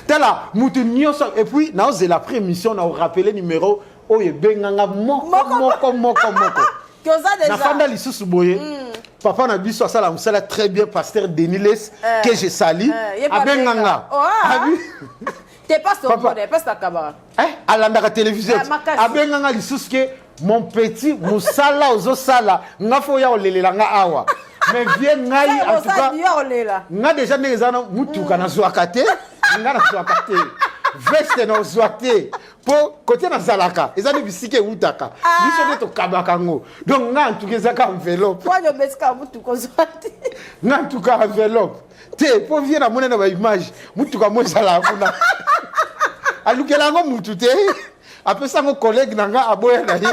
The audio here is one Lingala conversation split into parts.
Tala, et puis, nous avons la prémission, nous avons rappelé le numéro, oh, il benganga moko. Na fanda lisusu boye. Papa na biso asala musala très bien pasteur Deniles que je salue. Abenganga. T'es pas son bonheur, pas ta camarade. Alanda la télévision. Abenganga lisusu que mon petit musala ozo sala ngafo ya olelela nga awa. Mais viens ngai en tout cas. Nga déjà nezana mutuka na zwakate, nga na zwakate. Veste na zwate. Pour côté na zalaka, ezali bisike utaka. Biso neto kabakango. Donc nga en tout cas zaka enveloppe. Toi je beska mutuka zwate. Nga en tout cas enveloppe. Te pour viens na mona na ba image, mutuka mo zala kuna. Alukela ngo mutu te. Apesa ngo collègue nanga aboya na ye.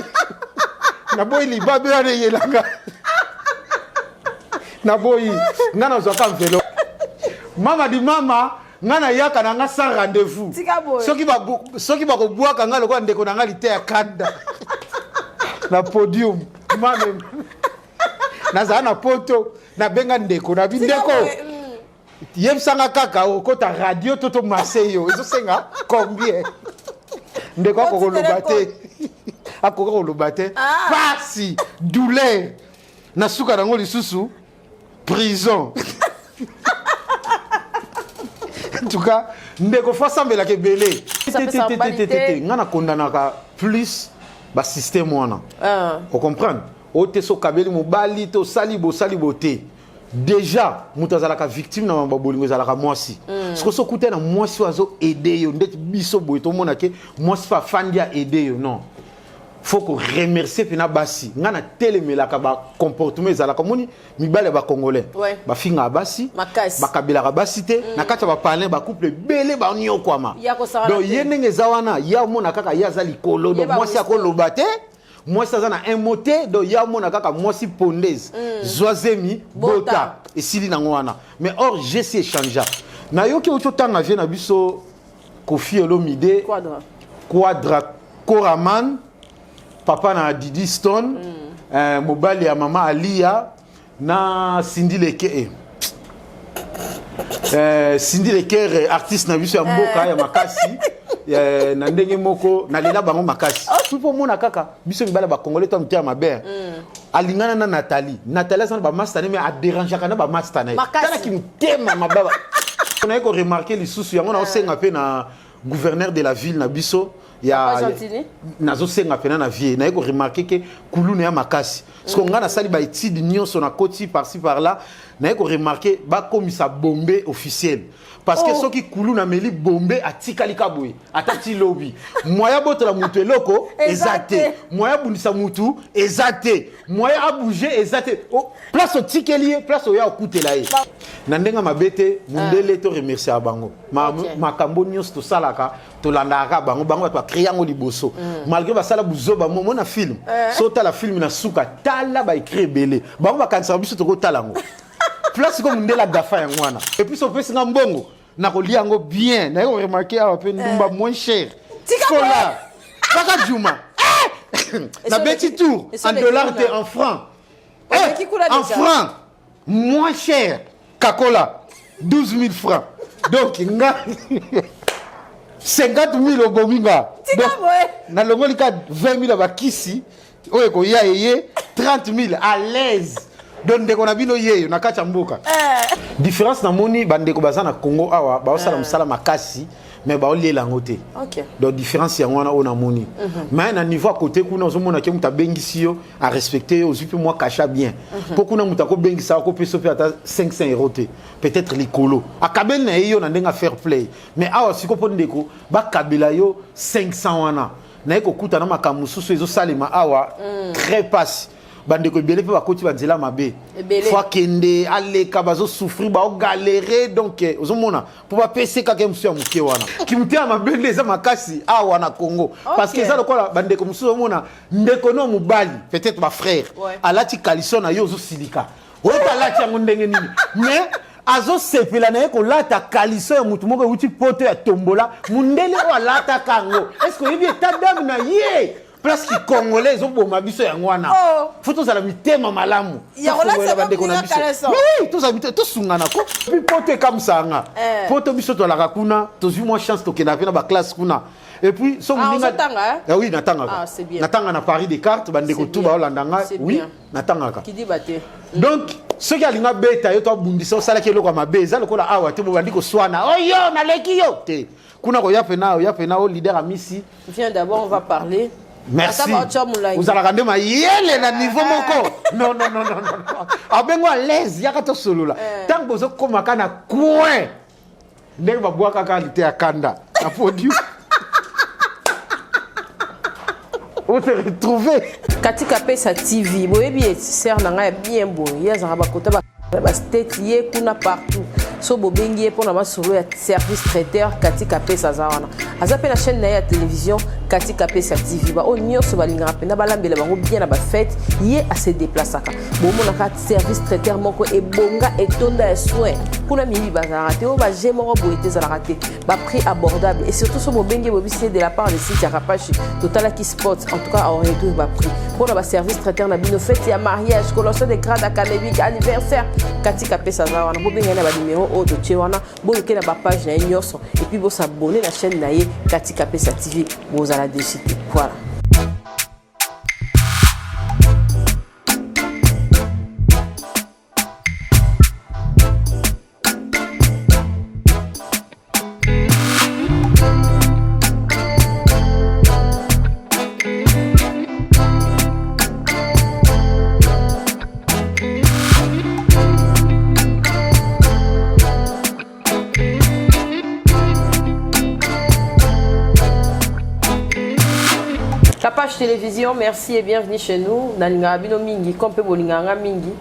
Na boy liba be na yelanga. Na boy nga na zaka enveloppe. Mama di mama ngana yaka na nga sans rendez-vous. Soki ba ko boaka nga lokwa ndeko na nga lite ya kanda. Na podium. Mama. Na za na poto na benga ndeko na bindeko. Yebsanga kaka okota radio toto Marseille. Ezo senga combien? Ndeko ko lobate. Akoko lobate. Pasi, douleur. Na suka nango lisusu prison. En tout cas, ndeko fa sambela ke belé. Ngana kondanaka plus ba système wana. On comprend. O te so kabeli mobali to salibo saliboté. Déjà, mutazalaka victime na mamba bolingo zalaka mwasi. Ce que so kuté na mwasi wazo aider yo ndet biso boy to mona ke mwasi fa fandia aider yo non. Faut qu'on remercie pena basi ngana telemelaka ba comportement ezalaka moni mibale ba congolais ba finga basi ba kabila basi te na kata ba parler ba couple belé ba nyokwama donc yenenge zawana ya mona kaka ya zali kolo donc moi si akoloba te moi ça na un moté donc ya mona kaka moi si pondaise zoazemi bota et sili na ngwana mais or je sais changer na yoki ototanga vient na biso Kofi Olomide quadra Koraman papa na Didi Stone, mobali ya mama Alia, na Cindy Leker. Cindy Leker, artiste na biso ya mboka ya makasi, na ndenge moko, na lela bango makasi. Tout pour mona kaka, biso mibala ba congolais to mtia maber. Alingana na Nathalie. Nathalie ça ba mastane mais a déranger kana ba mastane. Tala ki mtema mababa. On a remarqué les sous yango na osenga pe na gouverneur de la ville na biso. Ya nazo senga pena na vie na yeko remarquer que kuluna ya makasi parce qu'on ngana sali ba étude nyonso na koti par-ci par-là na yeko remarquer ba komisa bombe officiel parce que soki kuluna meli bombe atikali kaboy atati lobby moya botela mutu eloko ezate moya bundisa mutu ezate moya a bouger ezate place au tikeli place au ya okutela ye na ndenga mabete mundele to remercier bango makambo nyonso to salaka to landaka bango bango to créango liboso malgré ba sala buzoba mo na film so tala film na suka tala ba écrit belé bango ba kanisa biso to ko talango place comme ndela gafa ya ngwana et puis so pesi nga mbongo na ko liango bien na yo remarquer a peu ndumba moins cher là kaka juma na petit tour en dollars et en francs en francs moins cher kakola 12 000 francs donc nga 50 000 au Bominga. Na longoli ka 20 000 bakisi. Oye ko ya yeye 30 000 à l'aise. Donc ndeko na bino yeyo na kacha mboka. Différence na moni bandeko bazana Congo awa ba osala musala makasi mais ba olela ngote. OK. Donc différence ya ngwana ona moni. Mais na niveau à côté kuna ozomona ke muta bengisi yo à respecter ozupi moi cacha bien. Pour kuna muta ko bengisa ko peso pe ata 500 € te. Peut-être likolo. Akabel na yo na ndenga fair play. Mais awa siko po ndeko ba kabila yo 500 wana. Na eko kuta na makamususu ezo salema awa très passe. Bandeko ebele pe bakoti banzela mabe fois kende aleka bazo souffrir ba galérer donc ozomona pour ba pese kaka musu ya muke wana kimutia mabende eza makasi awa na Congo parce que ça lokola bandeko musu ozomona ndeko no mubali peut-être ba frère alati kaliso na yo ozosilika ota lati yango ndenge nini mais azo sepela na ko lata kaliso ya mutu moko uti poto ya tombola mundele o lata kango est-ce que yebi ta dame na ye place qui congolais zo boma biso yango wana faut tous ala mitema malamu ya relation ba biso mais oui tous habiter tous sungana ko puis pote comme ça nga pote biso to la kuna to vu moi chance to kena na ba classe kuna et puis so muninga ah oui natanga natanga na Paris des cartes bande ko tuba olandanga oui natanga ka qui dit baté donc ce qui alinga beta yo to bundisa sala ke lokwa mabeza lokola awa te bo bandi ko swana oh yo na leki yo te kuna ko ya pena o leader a misi viens d'abord on va parler. Merci. Vous allez rendre ma yelle na niveau moko. Non. Abengo à l'aise, yaka to solo là. Tant que vous comme kana coin. Ndenge ba bois kaka lité à kanda. Na podium. On se retrouver. Katika pesa TV, boyebi ser nanga bien bon. Yazanga bakota ba state ye kuna partout. So bobengi pour na solo ya service traiteur katika pesa zawana. Azape la chaîne na ya télévision katika pesa TV ba onyo so balinga pena balambela bango bien na ba fête ye a se déplacer bomo na ka service traiteur moko e bonga et tonda ya soin kuna mimi bazara te o ba jemo boete za la raté ba prix abordable et surtout so bobengi bobisi de la part de site ya Rapachi Total qui Sports en tout cas on retrouve ba prix pour na ba service traiteur na bino fête ya mariage colossal de grade académique anniversaire katika pesa zawana bobenga na ba numéro o to chewana boke na ba page na nyoso et puis bo s'abonner la chaîne na ye katika pesa TV bo à la décité. Voilà. Page télévision, merci et bienvenue chez nous. Nalinga bino mingi, kompe bolinganga mingi.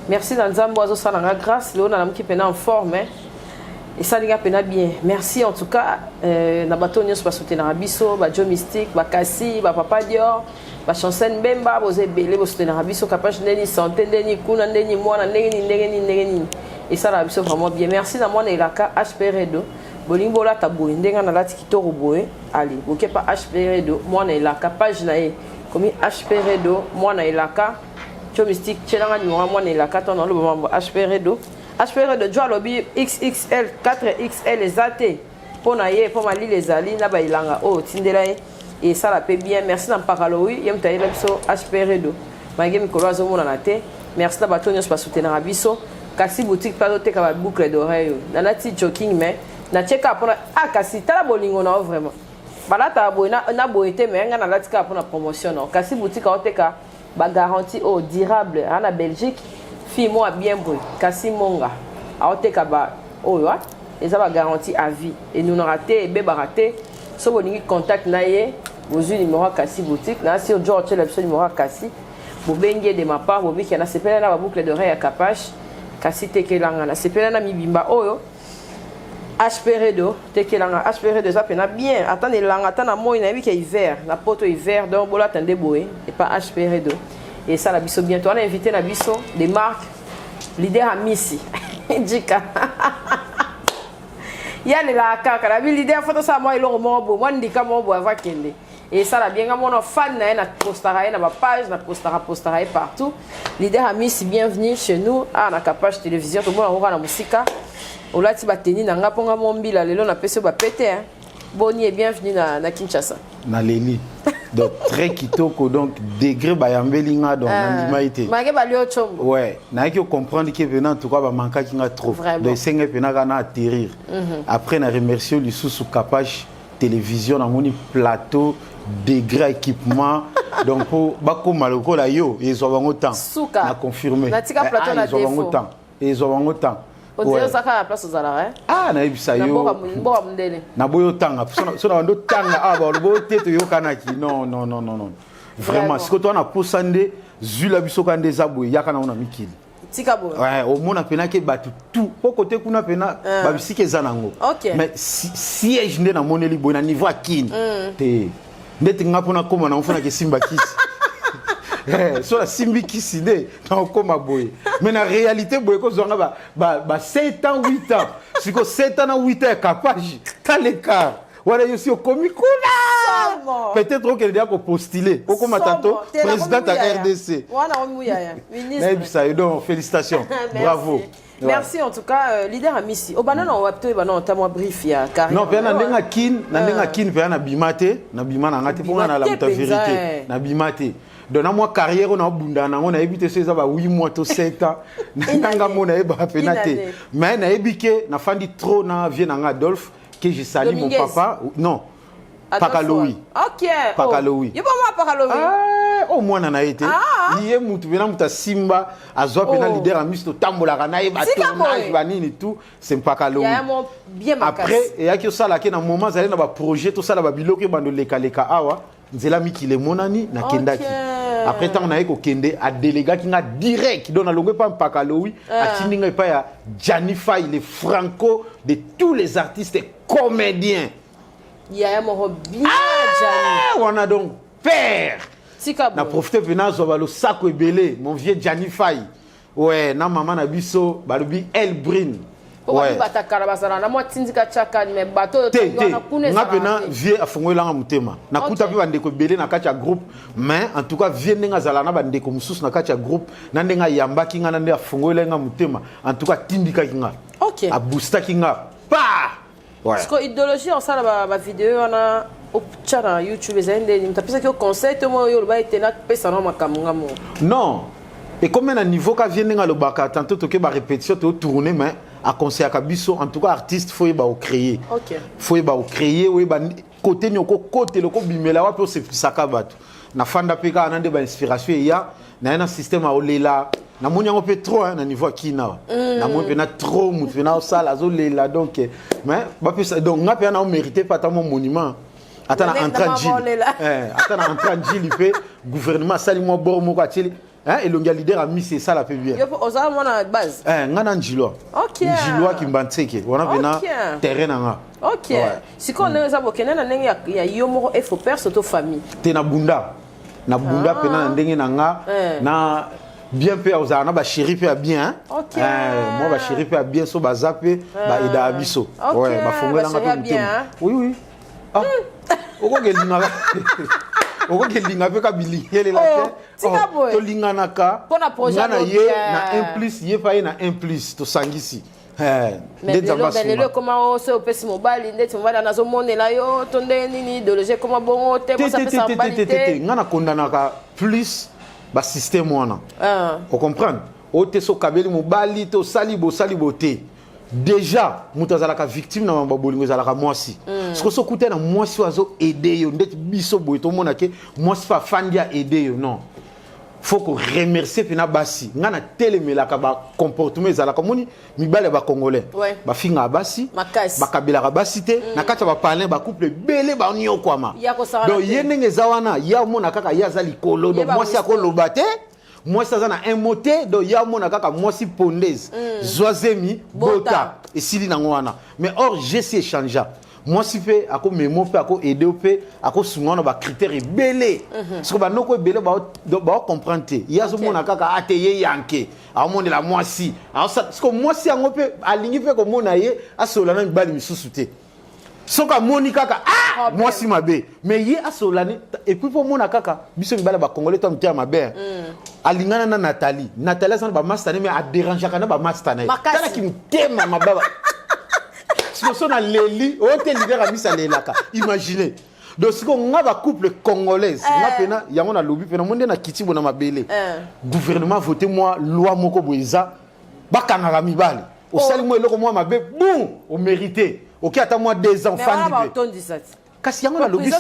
Merci dans Nzambo azo salanga grâce, le on a qui pena en forme et ça linga pena bien. Merci en tout cas na bato nyos ba soutenir biso, ba Jo Mystique, ba Kassi, ba Papa Dior, ba Chancen Bemba, boze belé bo soutenir biso capage ndeni santé ndeni kuna ndeni mwana ndeni et ça la biso vraiment bien. Merci na mwana elaka HPR2. Bolingo la taboui ndenga na lati kitoro boye ali boke pa HPR2 mwana elaka page na e comme HPR2 mwana elaka Jo Mystique chelanga ni mwana elaka ton lo mambo HPR2 jo lobi XXL 4XL ezate pona ye po mali les ali na ba ilanga o tindela et ça la paie bien merci na pakalowi yem taye la biso HPR2 magé mikolo azo mona na te merci na batonyo pas soutenir biso kasi boutique pas te ka boucle d'oreille nanati joking mais na cheka pona kasi tala bolingo na vraiment balata boy na boyete mais nga na latika pona promotion na kasi boutique oteka ba garantie au durable na Belgique fi moi bien boy kasi monga oteka ba oyo et ça va garantie à vie et nous raté et beba raté so bolingi contact na ye bozu numéro kasi boutique na si ojo tele numéro kasi bobenge de ma part bobiki na sepela na ba boucle d'oreille à capache kasi tekelanga na sepela na mibimba oyo HPR2 tekelanga HPR2 ça pena bien attendez langa attend moi na bi que hiver la poto hiver donc bola tande boé et pas HPR2 et ça la biso bientôt on a invité na biso des marques leader à Missy Djika ya la kaka la leader photo ça moi ilo mo bo moi ndika mo bo ava kende et ça la bien mon fan na postara na ba page na postara partout leader à Missy bienvenue chez nous à na page télévision tout le monde on na musika olati bateni na nga ponga mombila lelo na peso ba pété hein boni et bienvenue na Kinshasa na leli donc très kitoko donc degré bayambelinga donc animalité mage ba lio chombo ouais na ki comprendre que venant en tout cas ba manka kinga trop donc senga pena kana atterrir après na remercier lisusu capage télévision na moni plateau degré équipement donc pour bako maloko la yo ils ont bango temps na confirmer na tika plateau na défaut ils ont bango temps on dirait ça à la place aux alarins ah na ebisa yo na boyo tanga so na ndo tanga ah ba lo teto yo kanaki non vraiment ce que toi na posande zula biso kande zabo yaka na ona mikili tika bo ouais au mona pena ke batu tout po côté kuna pena ba bisike zanango mais siège nde na moneli bo na niveau akini te ndeti ngapona koma na mfuna ke simba kisi so la simbi kisi nde na okoma boye mais na réalité boye ko zonga ba 7 ans 8 ans siko 7 ans 8 ans capable ta l'écart wala yo si okomi kuna peut-être qu'elle doit postuler. Pourquoi m'attends président de la RDC? Ministre. Donc, félicitations. Bravo. Merci en tout cas, leader à Missy. Au banana, on va peut-être un brief. Non, puis na kin, puis na bimate, na bimana ngate pour na la vérité, na bimate. Donc na moi carrière on a bunda na on a évité ces 8 mois to 7 ans. Nanga mona e ba penate. Mais na ebike na fandi trop na vie na Adolphe que je salue mon papa. Non. Pakaloui. OK. Pakaloui. Il pas moi Pakaloui. Au moins na été. Hier mutu bena muta Simba azwa pena leader amisto tambola kana e ba tournage banini tout c'est Pakaloui. Il y a bien makas. Après et ya ki osala ke na moment zali na ba projet to sala ba biloko bando leka leka awa nzela mikile monani na kendaki. Après tant on a kende a délégué qui nga direct donc na longue pas Pakaloui a tininga pa ya Janify le franco de tous les artistes et comédiens. Il y a un mot bien Jani. On a donc père. Na profité venant le sac belé mon vieux Janify. Ouais, na maman na biso balubi Elbrin. Ouais. Na moi tindika chaka mais bateau na kuna na vieux afongola nga mutema. Na kuta pe bandeko belé na kati ya groupe mais en tout cas vieux nenga zala na bandeko mususu na kati ya groupe na ndenga yamba kinga na nde afongola nga mutema. En tout cas tindika kinga. OK. A boosta kinga. Pa! Ouais. Parce que idéologie on ça la vidéo on a au channel YouTube zende tu penses que conseil to mo yo ba etena pesa na makamunga mo. Non. Et comme un niveau ka vient nga lo baka tantôt to ke ba répétition to tourner mais à conseil à biso en tout cas artiste faut ba créer. OK. Faut ba créer oui ba côté nyoko côté le ko bimela wa pe se fisaka bato. Na fanda peka na de ba inspiration ya na un système a olela na moni yango pe trop na niveau kina na moni pe na trop mutu na sala zo lela donc mais ba pe donc nga pe na mériter pas tant mon monument attends entrant Gilles attends entrant Gilles pe gouvernement sali mo bor mo ka tili hein et le leader a mis c'est ça la peu bien yo oza mona base nga na Njilwa OK Njilwa ki mbanteke wana pe na terrain nga OK si ko na za bokena na ndenge ya yo mo e faut perdre surtout famille te na bunda pe na ndenge na nga na bien peu aux ana ba chéri peu bien OK moi ba chéri peu bien so ba zappé ba ida abiso ouais ba fongola nga pe oui ah oko gelinga oko gelinga pe ka bilingele la to lingana ka pona projet na ye na 1+ ye fa ye na 1+ to sangisi mais le comment se opesi mobali ndeti mobali nazo monela yo to ndeni idéologie comment bongo te mo ça peut s'emballer ngana kondanaka plus ba système wana on comprend o te so kabeli mobali to sali boté déjà mutazalaka victime na mabolingo zalaka mwasi ce so kuté na mwasi wazo aider yo ndeti biso boy to mona ke mwasi fa fandi a aider yo non faut que remercier pena basi ngana telemelaka ba comportement ezalaka moni mibale ba congolais ba finga basi ba kabila ka basi te na kati ba parler ba couple belé ba nyokwama donc yenenge zawana ya mona kaka ya zali kolo donc moi c'est akoloba te moi ça na un moté donc ya mona kaka moi si pondaise zoazemi bota et sili na ngwana mais or je sais changer moi si fait ako memo fait ako aider pe ako sungona ba critères belé parce que ba noko belé ba comprendre te ya zo mona kaka ateye yanke a monde la moi si alors parce que moi si ngo pe alingi pe ko mona ye asolana bali misusu te soka moni kaka moi si mabe mais ye asolane et puis pour mona kaka biso bala ba congolais to mtia mabe alingana na Nathalie ça ba mastane mais a déranger kana ba mastane kana ki mtema mababa si on a Léli, on est leader à Misalelaka. Imaginez. Donc si on a un couple congolaise, il y a un lobby, on a Kiti Bonama Bélé. Gouvernement voté moi loi moko boiza, bakanga mibale. Au sali moi loko moi mabe, boum, on mérité. OK, attends moi 2 enfants libres. Kasi yango na lobby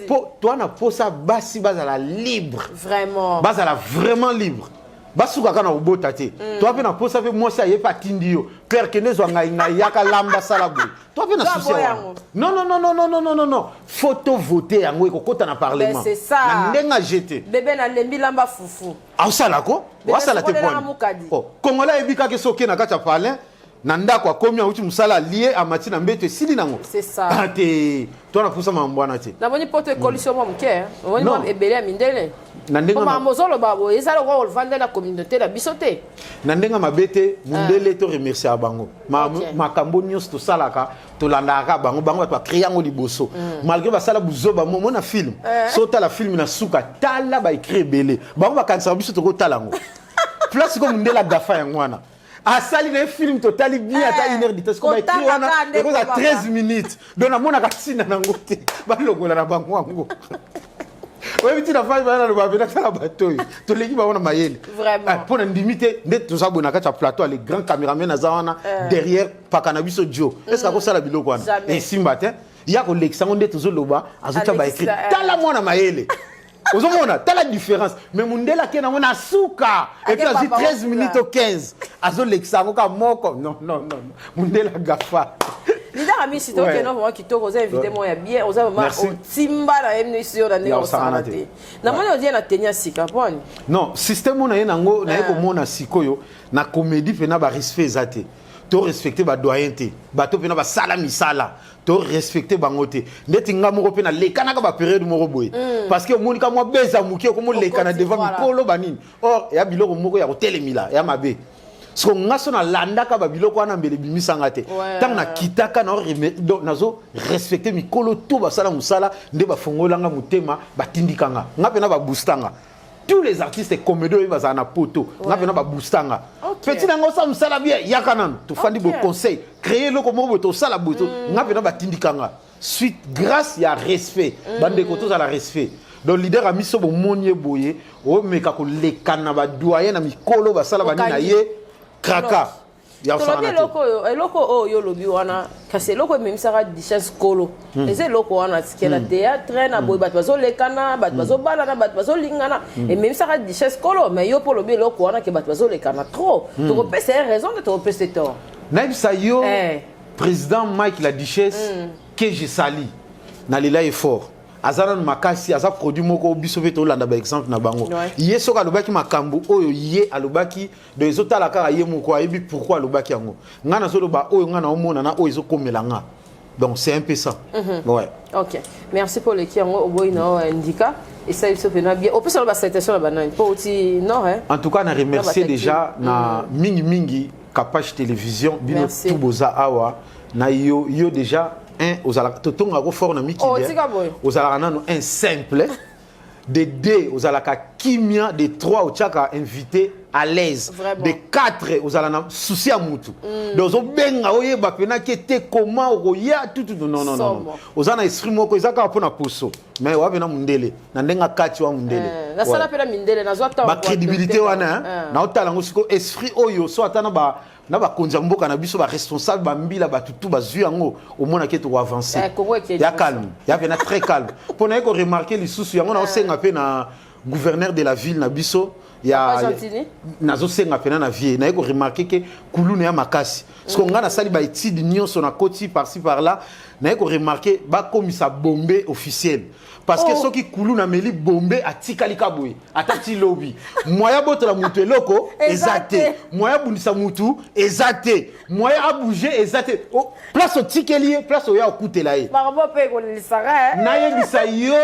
pour toi na posa basi bazala libre. Vraiment. Bazala vraiment libre. Basuka kana ubota te toi pe na posa pe moi ça y est pas tindio clair que nezo nga yaka lamba salabu toi pe na souci non photo voter yango ekokota na parlement c'est ça na ndenga jeté bébé na lembi lamba fufu au sala ko wa sala te point congolais ebika ke soké na kata parler nanda kwa komi auti musala lié à matina mbeto sili nango. C'est ça. Ate toi na poussa mambwana te. Na boni poto coalition mo mke. Boni mo ebele mindele. Nandenga ma mozolo babo ezalo ko vendre la communauté la bisoté. Nandenga mabete mundele to remercier abango. Makambo nyos to salaka to landaka bango bango to créer ngo liboso. Malgré ba sala buzoba mo na film. Sota la film na suka tala ba écrire belé. Bango ba kanisa biso to ko talango. Place comme mundela gafa ya ngwana. Asali na film total bien ata 1 heure de temps ko ba écrire wana et ko 13 minutes. Donc na mona katina nango te. Ba lokola na bango ngo. Oui, tu n'as pas le bateau, tu l'équipe a mayele. Vraiment. Pour indimiter, nous avons un plateau, les grands caméramans derrière, pas cannabis au Joe. Est-ce que ça la bilo quoi? Et Simbatin, il y a un Alexandre de toujours là-bas, a écrit. T'as la mona mayele. Aux hommes, t'as la différence. Mais Mundela qui est dans un souka. Et puis, à 13 minutes au 15. Azo Alexandre, non, non, non. Mundela gafa. Leader ami si toi non moi qui te cause évidemment il y a bien aux hommes au timba la émission la néo santé. Na moni on dit na tenia sika poni. Non, système on a yango na ko mona sikoyo na comédie pena ba respect zate. To respecter ba doyenté. Ba to pena ba sala misala. To respecter bangote. Ndeti nga moko pena lekana ka ba période moko boye. Parce que monika moi beza muki ko mo lekana devant mikolo banini. Or ya biloko moko ya ko telemila ya mabe. So ngaso na landaka ba biloko wana mbele bimisanga te tant na kitaka na nazo respecter mikolo to basala musala nde ba fongolanga mutema batindikanga ngape na ba boostanga tous les artistes comédiens ils bazana na poto ngape na ba boostanga petit nango sa musala bien yakanan to fandi bo conseil créer loko mo to sala boto ngape na batindikanga suite grâce ya respect bande ko to la respect. Donc leader a mis so bo monye boye o meka ko lekana ba doyen na mikolo basala banina ye Kraka. Ya osana te. Loko yo lobi wana kasi loko même ça di chance kolo. Les loko wana tikela théâtre na boy bat bazo lekana bat bazo bala na bat bazo lingana et même ça di chance kolo mais yo pour lobi loko wana ke bat bazo lekana trop. Tu repères c'est raison de te repères c'est tort. Naib Sayo président Mike la Duchesse que je sali na lela effort. Azana makasi aza produit moko biso veto landa ba exemple na bango ye soka alobaki makambu oyo ye alobaki de ezota la kaka ye moko ayebi pourquoi alobaki yango ngana zo loba oyo ngana omona na oyo ezokomela nga donc c'est un peu ça ouais. OK, merci pour le kiango oboina indica et ça il se fait bien au plus sur la citation la banane pour aussi non hein. En tout cas na remercier déjà na mingi capage télévision bino tout boza awa na yo déjà un aux alaka totonga ko fort na miki aux alaka un simple de deux aux alaka kimia de trois au chaka invité à l'aise de quatre aux alana souci à mutu donc au benga oye ba pena ki te comment oya tout non aux alana esprit moko ezaka pona poso mais wa bena mundele na ndenga kati wa mundele na sala pena mindele na zota ba crédibilité wana na otala ngosiko esprit oyo so atana ba na ba konza mboka na biso ba responsable ba mbila ba tutu ba zu yango au mona ke to avancer ya calme ya pena très calme pona ko remarquer les sous yango na osenga pe na gouverneur de la ville na biso ya nazo senga pena na vie na ko remarquer que kuluna ya makasi parce que ngana sali ba étude nyonso na koti par-ci par-là na ko remarquer ba komisa bombe officiel parce que ceux qui kuluna meli bombe atikali kaboy atati lobby moya botola mutu eloko ezate moya bundisa mutu ezate moya a bouger ezate place au tikelier place au ya okutela ye ba pe ko lisara na ye bisa yo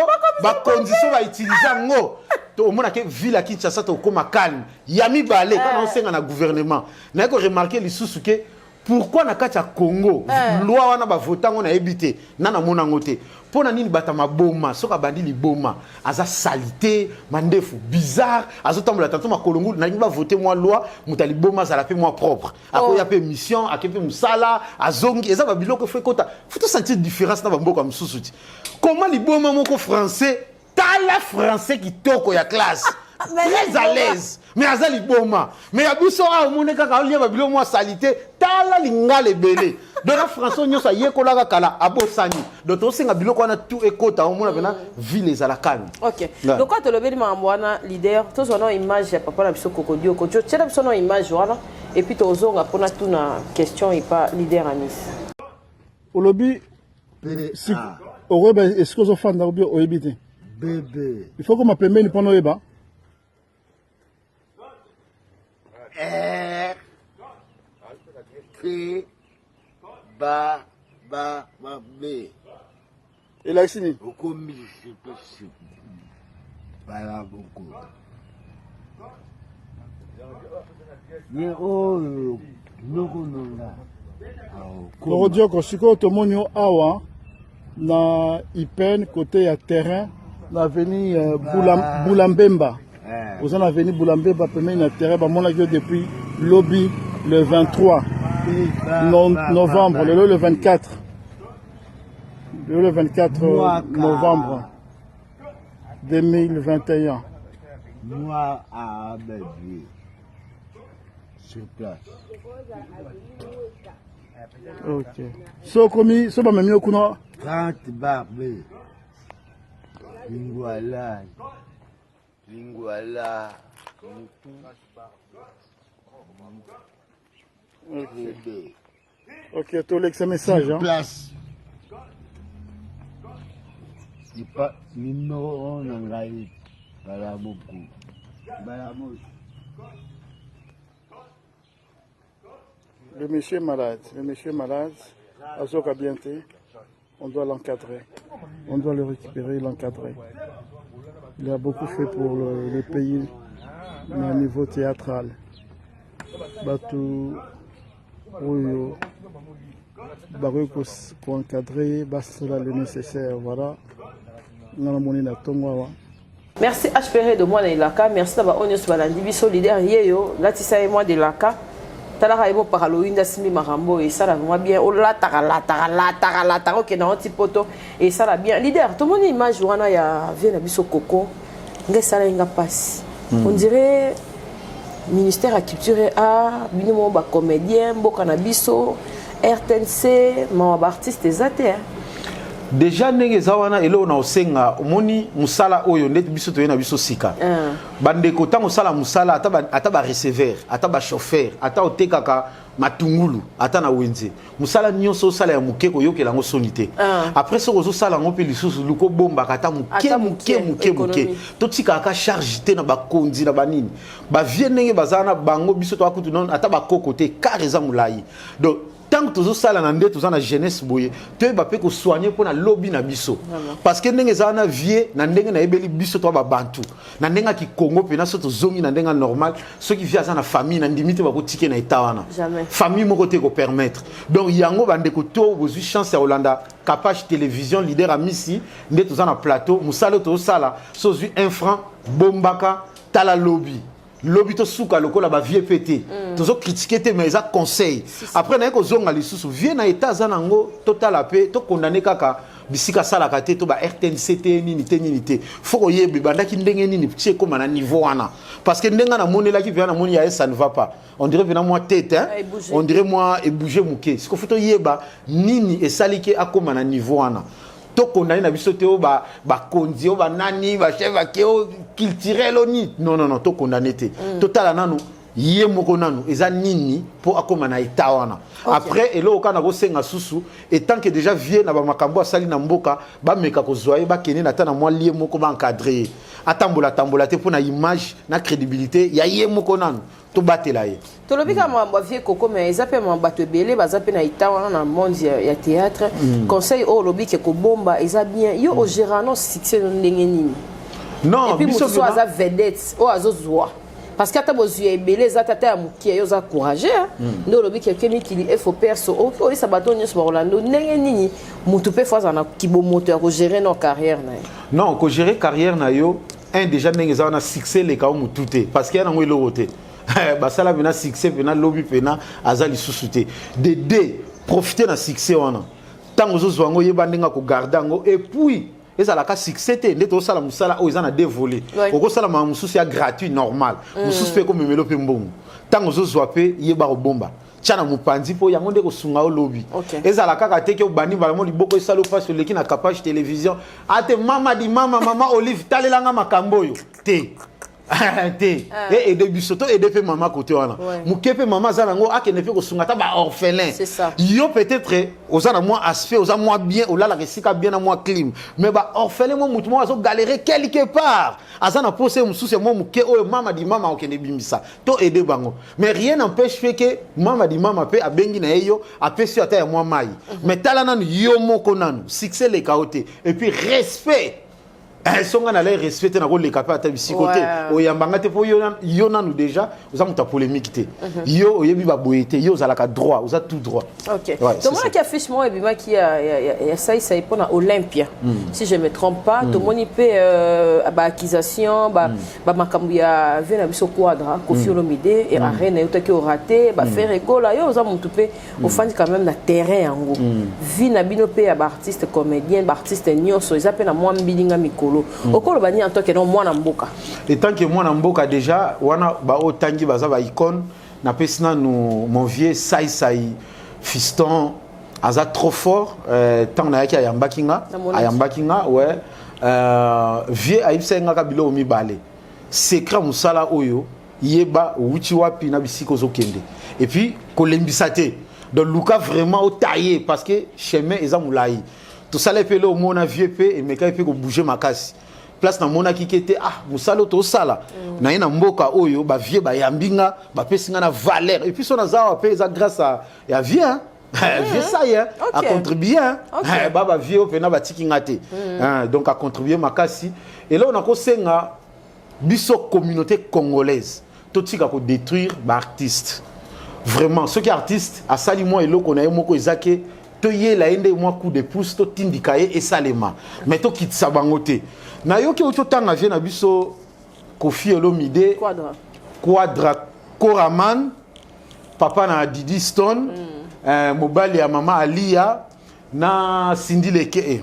ba condition ba utiliser ngo au monde que ville à Kinshasa to koma calme yami balé quand on senga na gouvernement na ko remarquer les sous que pourquoi na kati ya Congo loi wana ba votant on a habité na na mona ngote pona nini bata maboma soka bandi liboma aza salité mandefu bizarre azotambola tanto makolongo na ba voter moi loi mutali boma za la pe moi propre akoya pe mission akepe musala azongi eza ba biloko fe kota faut sentir différence na ba mboka msusuti comment liboma moko français tala français qui toko ya classe très à l'aise mais azali boma mais abiso a omone kaka olia babilo moi salité tala lingale belé dona français nyosa yekolaka kala abosani donc osenga biloko wana tout ekota omona bena ville za la calme. OK donc quand le bedi mambwana leader to zona image ya papa na biso kokodio ko tchela biso na image wana et puis to zonga pona tout na question et pas leader anis olobi si oreba est-ce que zo fanda obi oyebite bébé il faut qu'on m'appelle mais pendant eba C, ba, B. Et là, ici, Au commis, je peux se pas beaucoup. Mais oh, Korodio Koshiko, Tomonio Awa, na Ipen, côté à terrain, na avenue Boulambemba. Vous en avenue Boulambemba, premier na terrain, mon avis depuis lobby le 23 novembre, le 24. Le 24 novembre 2021. Moi, à Abedie, sur place. Ok. So komi, so ba memi okuno. 30 barbes. Lingouala. Ok, tu as ce message. Hein? Place. Il pas numéro 1 en Gaït. Balamoku. Le monsieur est malade. Le monsieur est malade. Azoka Bienté. On doit l'encadrer. On doit le récupérer, l'encadrer. Il a beaucoup fait pour le pays, mais au niveau théâtral. Batou, Oyo, Barouk pour encadrer, Bastela le nécessaire. Voilà. Merci HPR de moi Laka, merci d'avoir honneur sur la division solidaire Yeyo, Latissa et moi de Laka. Talaka et moi par Halloween Simi Marambo et ça la vraiment bien. Oh la tara ok dans un petit poteau et ça la bien. Leader, tout le monde image wana ya vient na biso Coco. Ngai ça la inga passe. On dirait ministère de la culture a binimo ba comédien, boka na biso, RTNC, ma artiste ezate. Déjà ndenge zawana elo na osenga omoni musala oyo ndeti biso toyena biso sika bandeko tango sala musala ata ba receveur ata ba chauffeur ata otekaka matungulu ata na wenze musala nyonso sala ya mukeko yokela ngo sonité après ce ozo sala ngo pe lisusu luko bomba kata muke totika aka charge te na bakonzi na banini ba vie ndenge bazana bango biso to akutu non ata ba kokote kareza mulai donc tant que tous ça là nande tous na jeunesse boye tu ba pe ko soigner pour na lobby na biso parce que ndenge za na vie na ndenge na ebeli biso to ba bantu na ndenge ki Congo pe na so to zongi na ndenge normal ceux qui vivent na famille na ndimite ba ko tike na eta wana famille mo côté ko permettre donc yango bande ko to bozu chance ya Hollanda capage télévision leader à Missi ndé tous na plateau musalo to sala so zu 1 franc bombaka tala lobby lobby to suka lokola ba vie pété tozo critiquer te mais ça conseil après na ko zonga lisusu vie na état za nango total la paix to condamner kaka bisika sala kate to ba RTNC te faut ko yebe bandaki ndenge nini tche comme na niveau wana parce que ndenga na monela ki vient na moni ya ça ne va pas on dirait venant moi tête hein on dirait moi et bouger mouké ce qu'il faut to yeba nini et salike akoma na niveau wana to condamner na biso te o ba konzi o ba nani ba chef akeo culturel oni non to condamner te total nanu yé moko nanu eza nini pour akoma na itawana après elo okana ko senga susu et tant que déjà vie na ba makambo asali na mboka ba meka ko zoye ba kene na tana moi lié moko ba encadrer atambola te pour na image na crédibilité ya yé moko nanu to batela ye to lobika mwa vie Coco mais ezape mwa bato belé bazape na itawana na monde ya théâtre conseil au lobike ko bomba eza bien yo au gérant succès ndenge nini non et puis muso aza vedette o azozwa parce que ata bozuye belé za tata ya mukie yo za courageux ndo lobike kemi kili faut perso o isa bato nyos ba Rolando ndenge nini mutu pe fois na kibomoto ya ko gérer nos carrière na non ko gérer carrière na yo un déjà ndenge za na succès le ka mututé parce que na ngwe lokote basala bena succès bena lobby pena azali susute de deux profiter na succès wana tango zo zwango yeba ndenga ko garder ngo et puis ezala ka succès te ndeto sala musala o ezana dévolé oko sala ma mususu ya gratuit normal mususu pe ko memelo pe mbongo tango zo zwa pe yeba ko bomba tchana mupanzi po yango nde ko sunga o lobby ezala kaka te ke obani ba mo liboko esalo pas sur leki na capage télévision ate mama Olive talelanga makambo yo te te et de bisoto et de maman côté wana muke pe maman za nango akene pe ko sungata ba orphelin yo peut-être ozana moi aspect oza moi bien olala resika bien na moi clim mais ba orphelin mo mutu mo azo galérer quelque part azana pose mususu mo muke oyo mama di mama okene bimisa to aider bango mais rien n'empêche que mama di mama pe abengi na yo apesi ata ya moi mai mais tala nanu yo moko nanu succès le kaote et puis respect songa na le respecter na ko le kapata bisi côté oyambanga te po yo nanu déjà oza muta polémique te yo oyebi ba boyete yo za la ka droit oza tout droit. OK. Donc moi qui affiche moi et bima qui a ça pour na Olympia si je me trompe pas tout moni pe ba accusation ba makambu ya vena biso quadra Koffi Olomide et arène yo te ki raté ba faire école yo oza mutu pe ofandi quand même na terrain yango vie na bino pe ya ba artiste comédien ba artiste nyonso eza pe na moi mbilinga mikolo okolo bani en tant que non mwana mboka et tant que mwana mboka déjà wana ba otangi baza ba icône na pesina nous mon vieux sai fiston aza trop fort tant na yaki ayambakinga ouais vieux aibsenga ka bilo mi balé secret musala oyo yeba wuchi wapi na bisiko zokende et puis kolembisate donc luka vraiment au taillé parce que chemin ezamulayi tout ça les pelo mona vieux pe et meka pe ko bouger makasi place na mona kikete musalo to sala na ina mboka oyo ba vieux ba yambinga ba pesinga na valeur et puis son azawa pe za grâce à ya vieux vieux ça a contribué baba vieux pe na ba tikingate donc a contribué makasi et là on a ko senga biso communauté congolaise to tika ko détruire ba artiste vraiment ceux qui artistes a sali moi eloko na moko ezake to ye la ende moi coup de pouce to tindikaye et salema mais to kitsa bangote na yo ki oto tanga vie na biso Koffi Olomide quadra Koraman papa na Didi Stone mobali ya mama Alia na Cindy Leke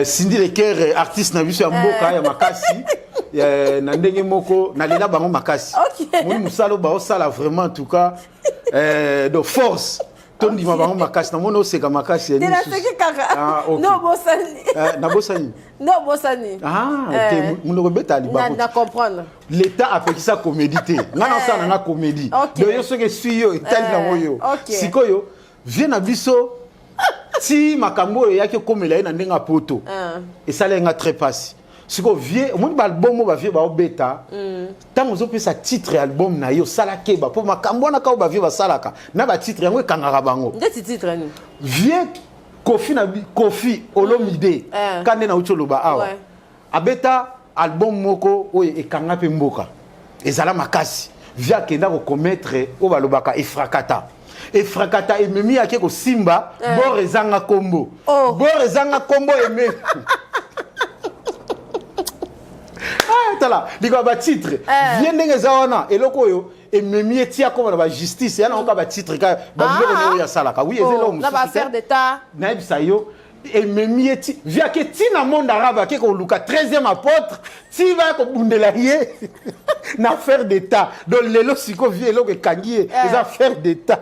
Cindy Leke artiste na biso ya mboka ya makasi na ndenge moko na lela bango makasi moi musalo ba osala vraiment en tout cas de force tondi mabango makasi na mono seka makasi ni no bosani na bosani no bosani te muno beta li ba na comprendre l'état a fait ça comédie te ngana ça na comédie donc yo ce que suyo etali na moyo sikoyo vient na biso si makambo yake komela na ndenga poto et ça lenga très passe siko vie mon album mo ba vie ba obeta tango zo pesa titre album na yo sala keba po makambo na ka ba vie ba salaka na ba titre yango kangaka bango ndeti titre ni vie Koffi Olomide kande na ucholoba awa abeta album moko oye ekanga pe mboka ezala makasi via kenda ko commettre o balobaka efrakata ememi yake ko simba borezanga kombo eme tala diko ba titre vient ndenge zawana eloko yo ememi etia ko ba justice yana on ba titre ka ba biloko ya salaka oui ezelo musu na ba faire d'état na ebisa yo ememi eti via ke tina monde arabe ke ko luka 13e apôtre ti va ko bundela ye na faire d'état donc lelo siko vie eloko kangie les affaires d'état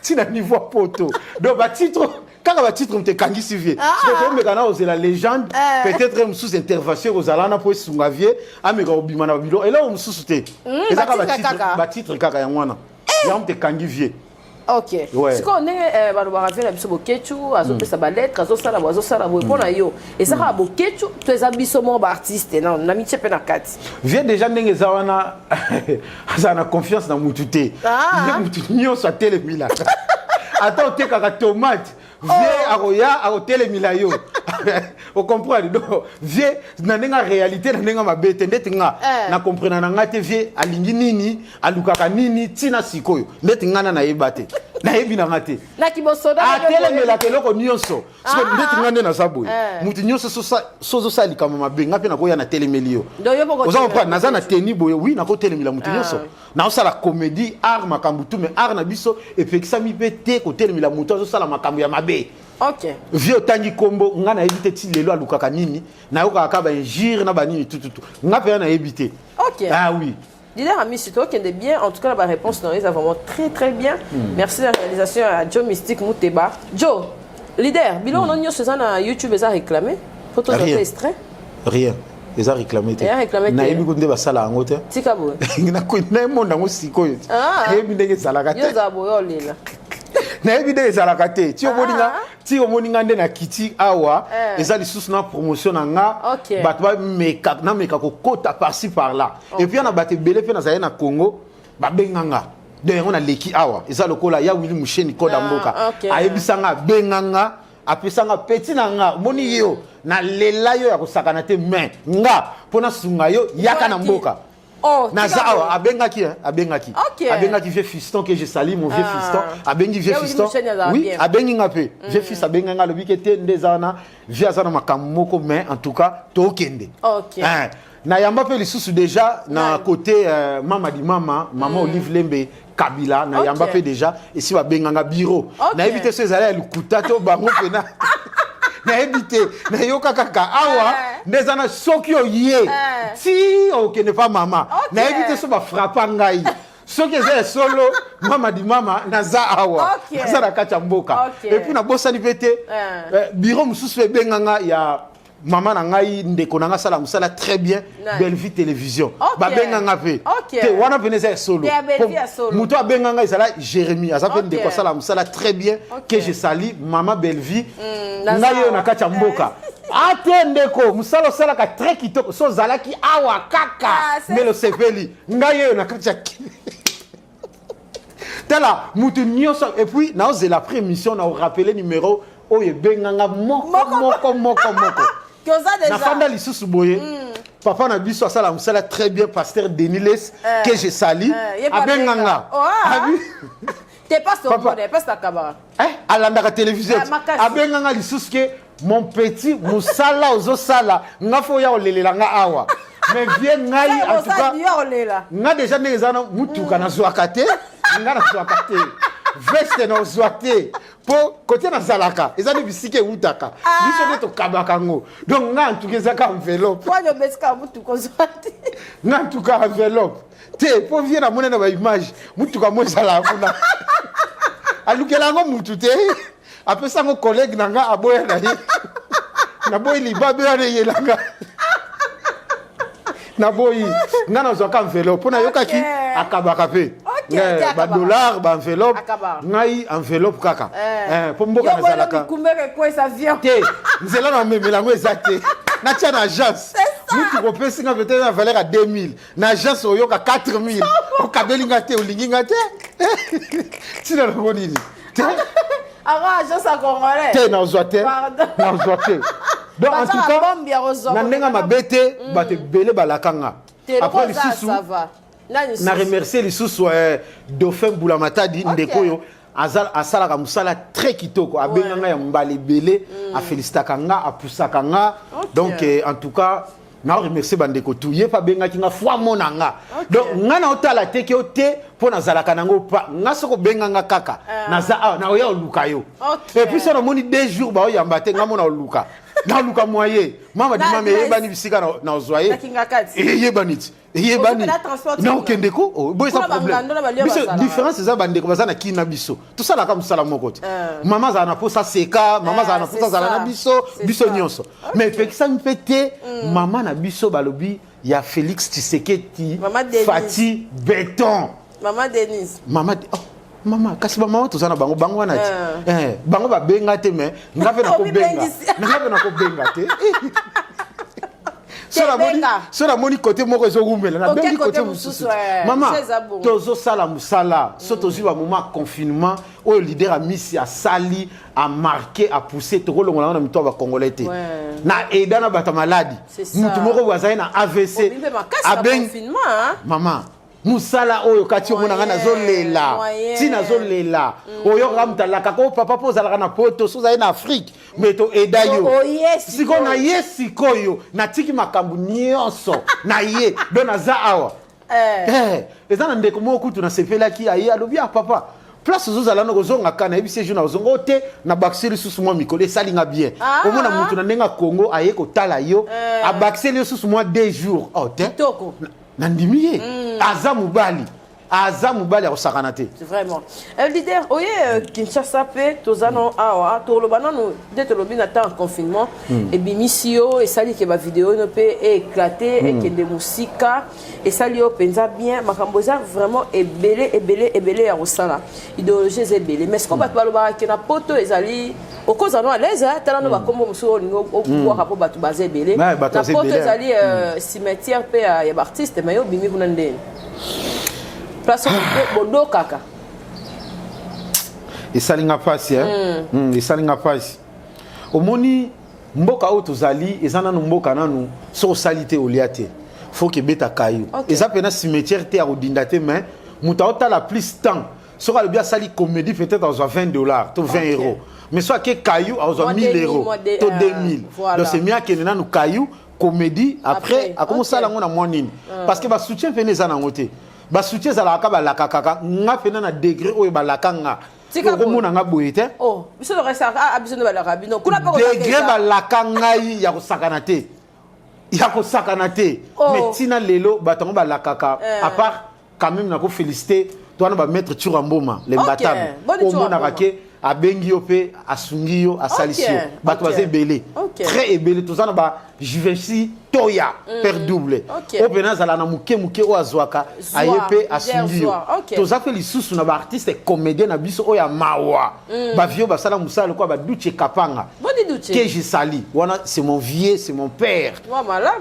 tina niveau poto donc ba titre quand va titre te kangi sivie c'est comme kana oser la légende peut-être sous intervention aux alana pour sungavie ameka obima na bilo et là on sous te et ça ba titre kaka yangwana yam te kangi vie OK ce qu'on est ba ba rafela biso bokechu azopesa ba lettre azosala bo pona yo et ça ba bokechu to ezabiso mo ba artiste na miche pe na kati vie déjà ndenge zawana azana confiance na mutu te mutu nyo sa tele mila attends te kaka tomate vie aroya akotele milayo o comprendre donc vie na nenga réalité na nenga mabete ndeti nga na comprendre na ngate vie alingi nini alukaka nini tina sikoyo ndeti ngana na yebate na yebi na ngate na kibosoda atele mela keloko nyonso so ndeti ngande na saboy mutu nyonso sozo sali kama mabenga pe na koya na telemelio oza pas naza na teni boye oui na ko telemela mutu nyonso na osala comédie art makambu tu mais art na biso et pekisa mi pete ko telemela mutu ozo sala makambu ya mabe OK vieux tangi kombo nga na éviter ti lelo alukaka nini na yoka ka ba injure na ba nini tout nga pe na éviter OK oui Leader ami c'est toi qui est bien en tout cas la réponse dans les vraiment très bien merci la réalisation à Joe Mystique Mouteba Joe leader bilo on a sur ça na YouTube ça réclamé photo d'extrait rien eza réclamé te Eza réclamé te. nayebi ko nde basala yango te tika boye nayemonda yango sikoyo nayebi ndenge ezalaka te yoza boye olela nayebi ndenge ezalaka te ti omoninga nde na kiti awa eza lisusu na promotion na nga bato nameka kokota parci par là et puis na bato ebele mpe nazali na Congo babenganga de yango na leki awa eza lokola ya Willy Musheni koda mboka ayebisanga abenganga apesanga peti na nga moni yo na lela yo ya kosakana te mais nga mpona sunga yo yaka na mboka naza awa abengaki vieux fiston que je salue mon vieux fiston abengi vieux fiston oui abengi nga pe vieux fils abenga nga lobi ke te ndezana vieux azana makambo moko mais en tout cas tokende na yamba pe lisusu déjà na côté mama Olive Lembe Kabila na yamba pe déjà ici va benganga bureau na éviter ces allées lukuta to bango pena na éviter na yoka kaka awa ndezana soki oye ti okene pa mama na éviter so ba frappa ngai soki eza solo mama naza awa naza na kati ya mboka et puis na bosani pete bureau mususu ebenganga ya maman na ngai ndeko na nga sala musala très bien Belle Vie télévision babenganga pe te wana peneza solo muto abenganga ezala Jérémy azape ndeko sala musala très bien que je salue maman Belle Vie ngai na kati ya mboka ate ndeko musala sala ka très kitoko so zalaki awa kaka melo sepeli ngai na kati ya tala mutu nyonso et puis na ose la prémission na rappeler numéro oye benganga moko na fanda lisusu boye papa na biso asala musala très bien pasteur Deniles que je salue abenganga t'es pas sur mode pas ta caméra alanda ka télévision abenganga lisusu ke mon petit musala ozo sala ngafo ya olelela nga awa mais bien ngai en tout cas nga déjà nezana mutuka na zwakate nga na zwakate veste na zwate po côté na zalaka ezali bisike utaka biso neto kabaka ngo donc nga ntukeza ka enveloppe kwa nyo beska mutu ko zwate nga ntuka enveloppe te po vie na mona na ba image mutuka mo zala kuna alukela ngo mutu te apesa ngo collègue nanga aboya na ye na boy libabe ya yelanga na boy nga na zwaka enveloppe pona yokaki akabaka pe ba dollar ba enveloppe ngai enveloppe kaka po mboka na zalaka kumbeke kwa sa avion te nzela na memelango ezate na tia na agence mutu ko pesi nga peut-être na valeur à 2000 na agence oyoka 4000 okabelinga te olinginga te tina na bonini te agence a congolais te na zwate donc en tout cas na ndenga mabete bate bele balakanga après le sous na remercier lisusu Dauphin Bulamatadi ndeko yo asalaka musala très kitoko abenganga ya mbali belé a félicitaka nga apusaka nga donc en tout cas na remercier bandeko tuye pa benga kinga fois monanga donc nga na otala teke ote po na zalaka nango pa nga soko benganga kaka na za na oya oluka yo et puis ça na moni 2 jours ba oyamba te nga mona oluka na luka moyen mama di mama yebani bisika na ozoye yebaniti yebani na okendeko boy ça problème biso différence za bandeko bazana kina biso tout ça la comme ça la moko te mama za na posa seka mama za na posa za na biso nyonso mais pekisa mpete mama na biso balobi ya Félix Tshisekedi Fati Béton mama Denise mama kasi ba mama tozana bango wana ti bango ba benga te mais ngafe na ko benga te so la moni côté moko ezogumela na bengi côté mususu mama tozo sala musala so tozi ba moment confinement o leader a misi a sali a marqué a poussé to kolongola na mito ba congolais te na edana bata maladi mutu moko wazai na AVC a confinement mama musala oyo kati omona nga nazolela ti nazolela oyo kamtalaka ko papa pozalaka na poto soza na Afrique mais to eda yo siko na ye sikoyo natiki makambo nyonso na ye do naza awa eza na ndeko moko kutu na sepelaki aye alobi papa place ozozala na kozonga kana ebisi jour na ozonga te na baxeli susu mwa mikolo esalinga bien omona mutu na ndenga Congo aye kotala yo abaxeli susu mwa 2 jours te nandimi ye aza mobali aza mobali ya kosakana te. Vraiment. Leader, oye Kinshasa pe tozano awa tolobana no de tolobina ta en confinement et bimisio et sali ke ba vidéo no pe éclaté et que de musique et sali o penza bien makambo za vraiment ebele ya kosala. Idéologie ebele mais ce qu'on va toloba ke na poto ezali okozano à l'aise tala no ba kombo muso lingo okuwa po batu baze ebele. Na poto ezali cimetière pe ya ba artiste mais yo bimi kuna ndeni. Place bodo kaka. Esalinga pasi esalinga pasi. Omoni mboka oyo tozali eza nanu mboka nanu so salite oliate. Faut que beta kayu. Eza pena cimetière te arodinda te mais muta otala plus temps. So ka le bien sali comédie peut-être à $20 to 20 €. Mais soit que caillou à 1000 €, to 2000. Donc c'est mieux que nanu caillou comédie après a commencé à la ngona monine parce que ba soutien pene za na ngote. Ba soutien za la ka ba la kaka nga pena na degré oyo ba la kanga. Ko mona nga boyete. Oh, biso le reste a biso ba la rabino. Kuna pa ko degré ba la kanga ya ko sakana te. Ya ko sakana te. Mais tina lelo ba tango ba la kaka à part quand même na ko féliciter toi na ba mettre Turamboma les mbatam. Au mona rake a bengi ope a sungi yo a salisio bato baze belé très belé tout ça na ba Givenchy toya per double opena zala na muke o azwaka ayepe a sungi yo to za fait lisusu na ba artiste comédien na biso oya mawa ba vieux ba sala musala quoi ba Duche Kapanga que je sali wana c'est mon vieux c'est mon père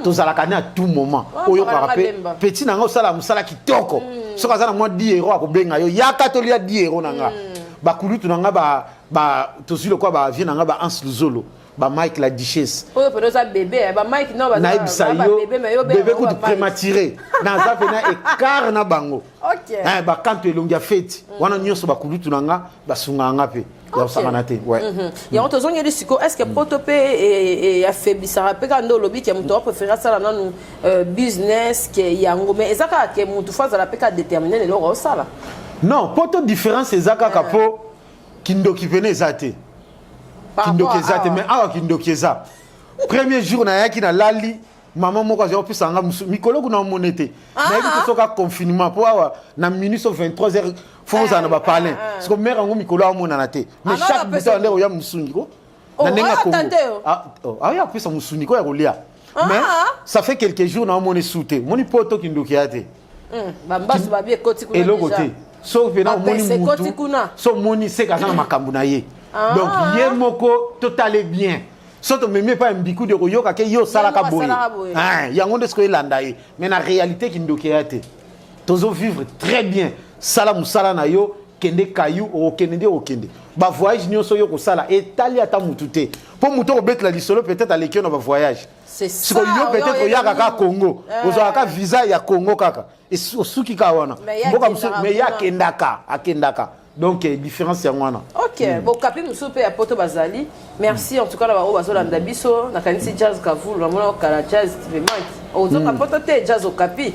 to zala kana à tout moment oyo ka rappel petit na ngo sala musala kitoko so ka za na moi 10 € akobenga yo ya katolia 10 € nanga bakulu tunanga ba tozilo kwa ba vient nanga ba Hans Luzolo ba Mike la Duchesse oyo penoza bébé ba Mike no ba bébé mais yo bébé coup de prématuré na za pena écart na bango ba kanto elongia fête wana nyonso bakulu tunanga basunganga pe ya sakana te ouais ya on tozongi le siko est-ce que potope et affaiblissera pe quand lobi ki muto préférer ça na nu business ke yango mais ezaka ke muto faza la pe ka déterminer le ro sala. Non, pas de différence c'est zaka kapo kindoki pene zate. Kindoki zate mais awa kindoki za. Premier jour na yaki na lali maman moko azo pu sanga mikolo kuna monete. Na yaki soka confinement po awa na minute 23h fonza na ba parler. Parce que mère ngo mikolo amona na te. Mais chaque buto ndeko ya musungi ko. Na nenga ko. Ah ya pu sa musungi ko ya kolia. Mais ça fait quelques jours na moné souté. Moni poto kindoki ate. Bambasu ba bien koti kuna. Et lokote. So pena moni mutu so moni se kaza na makambu na ye donc ye moko total bien so to meme pas mbiku de koyoka ke yo sala ka boye yango ndesko elanda ye mais na réalité ki ndoke yate tozo vivre très bien sala musala na yo kende kayu o kende o kende ba voyage nyonso yo ko sala etali ata mutu te po mutu ko betla lisolo peut-être aleki na ba voyage c'est ça yo peut-être oyaka ka Congo ozaka visa ya Congo kaka et suki ka wana mboka muso mais ya akendaka donc différence ya wana. OK bon kapi muso pe ya poto bazali merci en tout cas la ba bazolanda biso na kanisi jazz kavulu na mona kala jazz vraiment ozo ka poto te jazz o kapi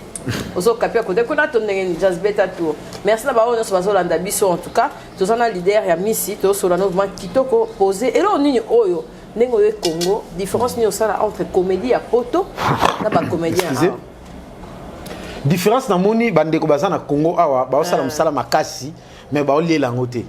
ozo kapi ko de kuna to ndenge jazz beta tour merci na ba ono bazolanda biso en tout cas tozana leader ya misi to solo mouvement kitoko poser et là nini oyo nengo yo Congo différence ni osala entre comédie ya poto na ba comédien différence na moni bandeko bazana Congo awa ba osala musala makasi mais ba olela ngote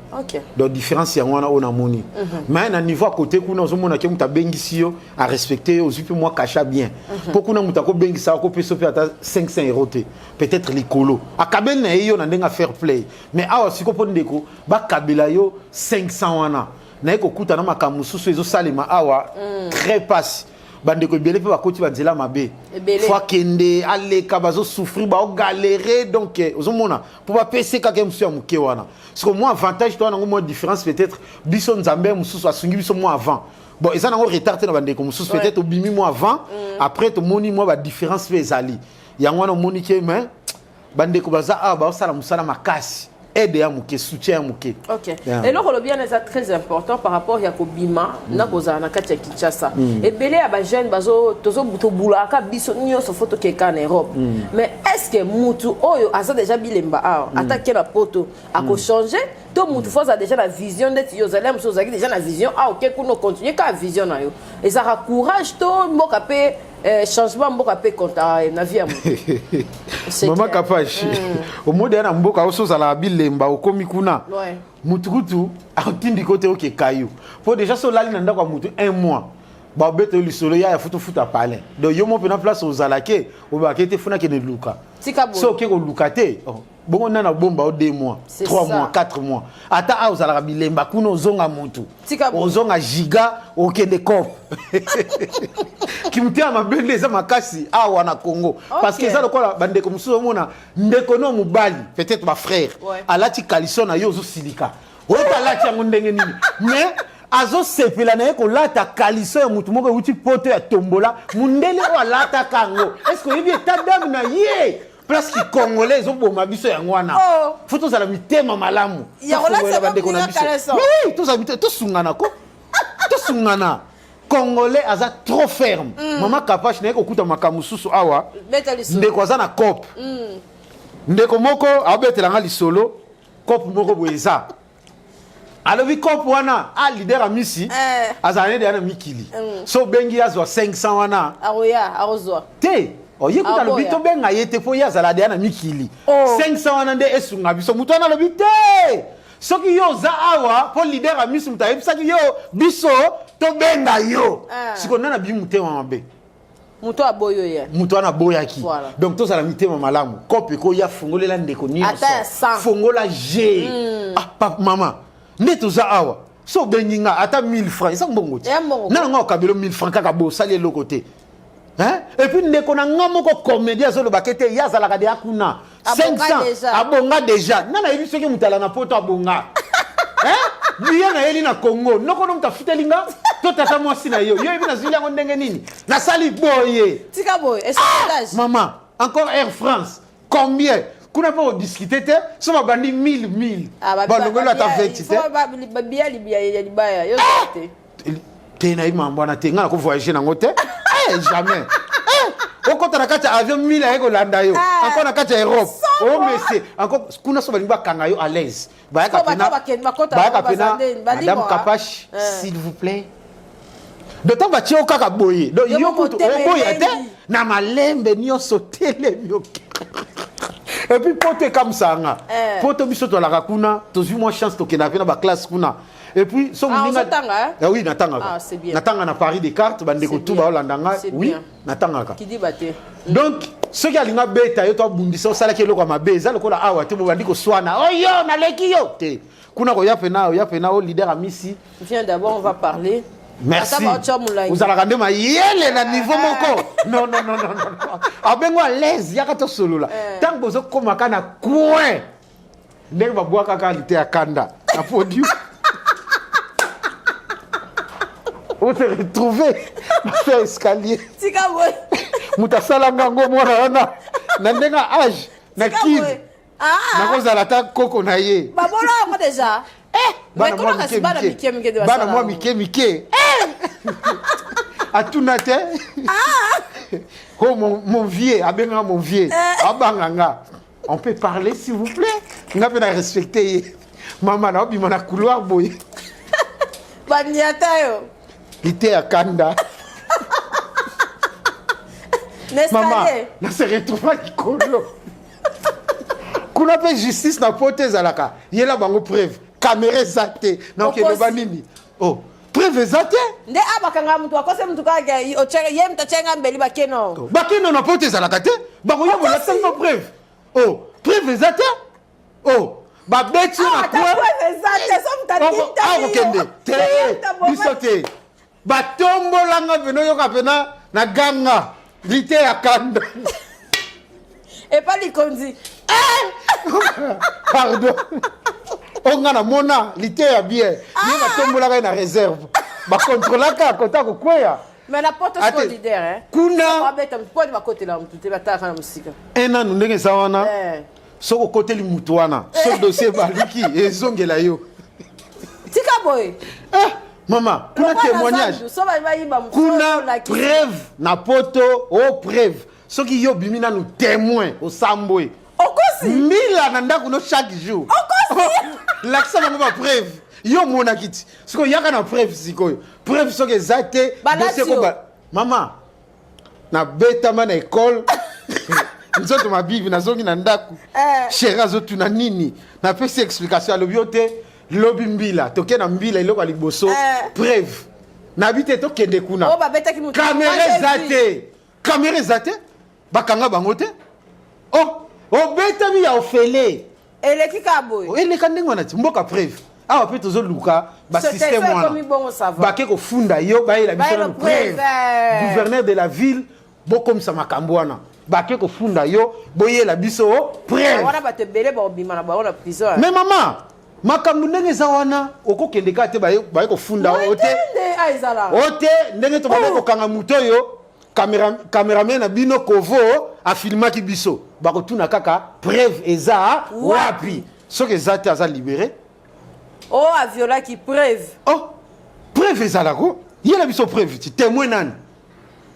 donc différence ya wana ona moni mais na niveau à côté kuna ozomona ke muta bengisi yo à respecter aux puis moi cacha bien pour kuna muta ko bengisa ko peso pe ata 500 € te peut-être likolo akabel na yo na ndenga fair play mais awa siko po ndeko ba kabela yo 500 wana na eko kuta na makamususu ezo salema awa très passe bandeko belé pe bakoti banzela mabe fois kende aleka bazo souffrir ba galérer donc ozomona pour ba pc ka ke musu ya muke wana parce que moi avantage toi na ngo différence peut-être biso nzambe mususu asungi biso moi avant bon et ça na ngo retard te na bandeko mususu peut-être obimi moi avant après to moni moi ba différence pe ezali yango na moni ke mais bandeko baza ba sala musala makasi aide ya muke soutien ya muke. OK. Et le rôle bien est très important par rapport ya ko bima na koza na kati ya Kinshasa. Et belé ya ba jeune bazo tozo buto bulaka biso nyoso photo ke ka na Europe. Mais est-ce que mutu oyo asa déjà bilemba attaquer la poto a ko changer to mutu foza déjà la vision de yo zalem so zaki déjà la vision OK kuno continuer ka vision na yo. Et ça a courage to mboka pe changement mboka pe konta na vie ya moto. Maman Kapashi au mode na mboka osoza la bilemba okomi kuna Ouais. mutukutu atindi côté oke kayu pour déjà so lali na ndako mutu 1 mois ba beto lisolo ya futa palin donc yo mo pe na place ozalake obakete funa ke ne luka Tika bo. so ke ko lukate bongo na bomba o 2 mois 3 mois 4 mois ata a ozala bilemba kuna ozonga mutu ozonga giga okende kop kimtia mabende za makasi awa na Congo parce que ça lokola bandeko musuzo mona ndeko no mubali peut-être ba frère alati kaliso na yo zo silika ota lati yango ndenge nini mais azo sepela na ko lata kaliso ya mutu moko uti poto ya tombola mundele o alata kango est-ce que yebi etadam na ye place ki congolais zo boma biso ya ngwana photo za la mitema malamu ya olata bandeko na biso oui to za mitema to sungana ko to sungana congolais aza trop ferme mama Kapashi na ko kuta makamususu awa ndeko aza na cop ndeko moko abetela nga lisolo cop moko boeza alobi cop wana a leader a misi azane de ana mikili so bengi azwa 500 wana aroya arozwa te oye kuta lobi to benga yete fo ya zala de ana mikili 500 wana nde esunga biso muto na lobi te soki yo za awa po leader a misi mutaye bisaki yo biso to benga yo siko nana bi mutema mabe muto aboyo ya muto ana boyaki donc to zala mitema malamu cop ko ya fongolela ndeko nyonso fongola G papa mama neto za awa so benginga ata 1000 francs ça mbongo ti na nga okabelo 1000 francs kaka bo sali le côté hein et puis ndeko na nga moko comédien zo le bakete ya zala ka de akuna 500 abonga déjà na yebi soki mutala na poto abonga hein biya na yeli na Congo noko no mtafutelinga to tata mwasi na yo yebi na zili ngo ndenge nini na sali boye tika boye est-ce maman encore Air France combien kuna pa discuter te so babandi 1000 balongolo ata 20 te babia libia libaya yo te te na ima mbona te ngana ko voyager nango te jamais okota na kati avion 1000 ayeko landa yo encore na kati Europe mais encore kuna so balimba kanga yo à l'aise bayaka pena madame Kapashi s'il vous plaît d'autant ba tio kaka boye donc yo kutu boye te na malembe nyonso tele mioke. Et puis pote comme ça nga pote biso to la kuna to zui moi chance to kena na ba classe kuna et puis so muninga oui natanga natanga na Paris des cartes bande ko tuba olandanga oui natanga ka kidi bate donc ce qui alinga beta yo to bundisa sala ke lokwa mabeza lokola awa te bo bandi ko swana oh yo na leki yo te kuna ko ya pena o leader a misi viens d'abord on va parler. Merci. Vous allez rendre ma yele na niveau moko. Non. Abengo à l'aise, yaka to solo là. Tant que vous comme kana coin. Ndenge ba bois kaka lité à kanda. Na podium. On se retrouver faire escalier. Tika boy. Mutasala ngango mwana na ndenga âge na kid. Na koza la ta koko na ye. Ba bona moi déjà. Bana moi mike atuna te oh mon vieux abenga mon vieux abanganga on peut parler s'il vous plaît nga pe na respecter mama na obi mana couloir boy banyata yo ité akanda mama na se retrouver likolo kuna pe justice na pote zalaka yela bango preuve caméra zate na okelo banini oh preuve zate nde abakanga mtu akose mtu kage ocheka ye mtachenga mbeli bakeno na pote zalaka te bako yebo na tellement preuve oh preuve zate oh ba beti na quoi preuve zate so mtatinta ah okende te bisote batombola nga beno yoka pena na ganga lité ya kanda et pas likonzi pardon on a mona lité ya bien ni batombola na réserve ba contrôlaka kota ko kwea mais la porte est leader hein kuna abeta mponi ba côté la mtu te bataka na musika ena ndenge sawana soko côté li mutu wana so dossier baliki ezongela yo tika boy mama kuna témoignage kuna preuve na poto o preuve soki yo bimina nous témoin au sambwe okosi mila na ndaku no chaque jour okosi l'accès na ba preuve yo mona kiti siko yaka na preuve sikoyo preuve soki ezate dossier ko mama na betama na école nzoto mabibi nazongi na ndaku chéri azotuna nini napesi explication alobi yo te lobi mbila toke na mbila eloko ya liboso preuve nabi te tokende kuna kamera eza te bakanga bango te obetami ya ofele eleki ka boye eleka ndenge wana ti mboka preuve awa mpe tozoluka basystème wana bake kofunda yo bayela biso nano preuve gouverneur de la ville bokomisa makambo wana bake kofunda yo boyela biso preuve mais mama makambo ndenge eza wana okokende ka te baye kofunda o te ndenge tobande kokanga moto oyo cameraman na bino kovo afilmaki biso bakotuna kaka preuve eza wapi soki eza te aza libéré aviolaki preuve preuve ezalako yela biso preuve ti témoin nani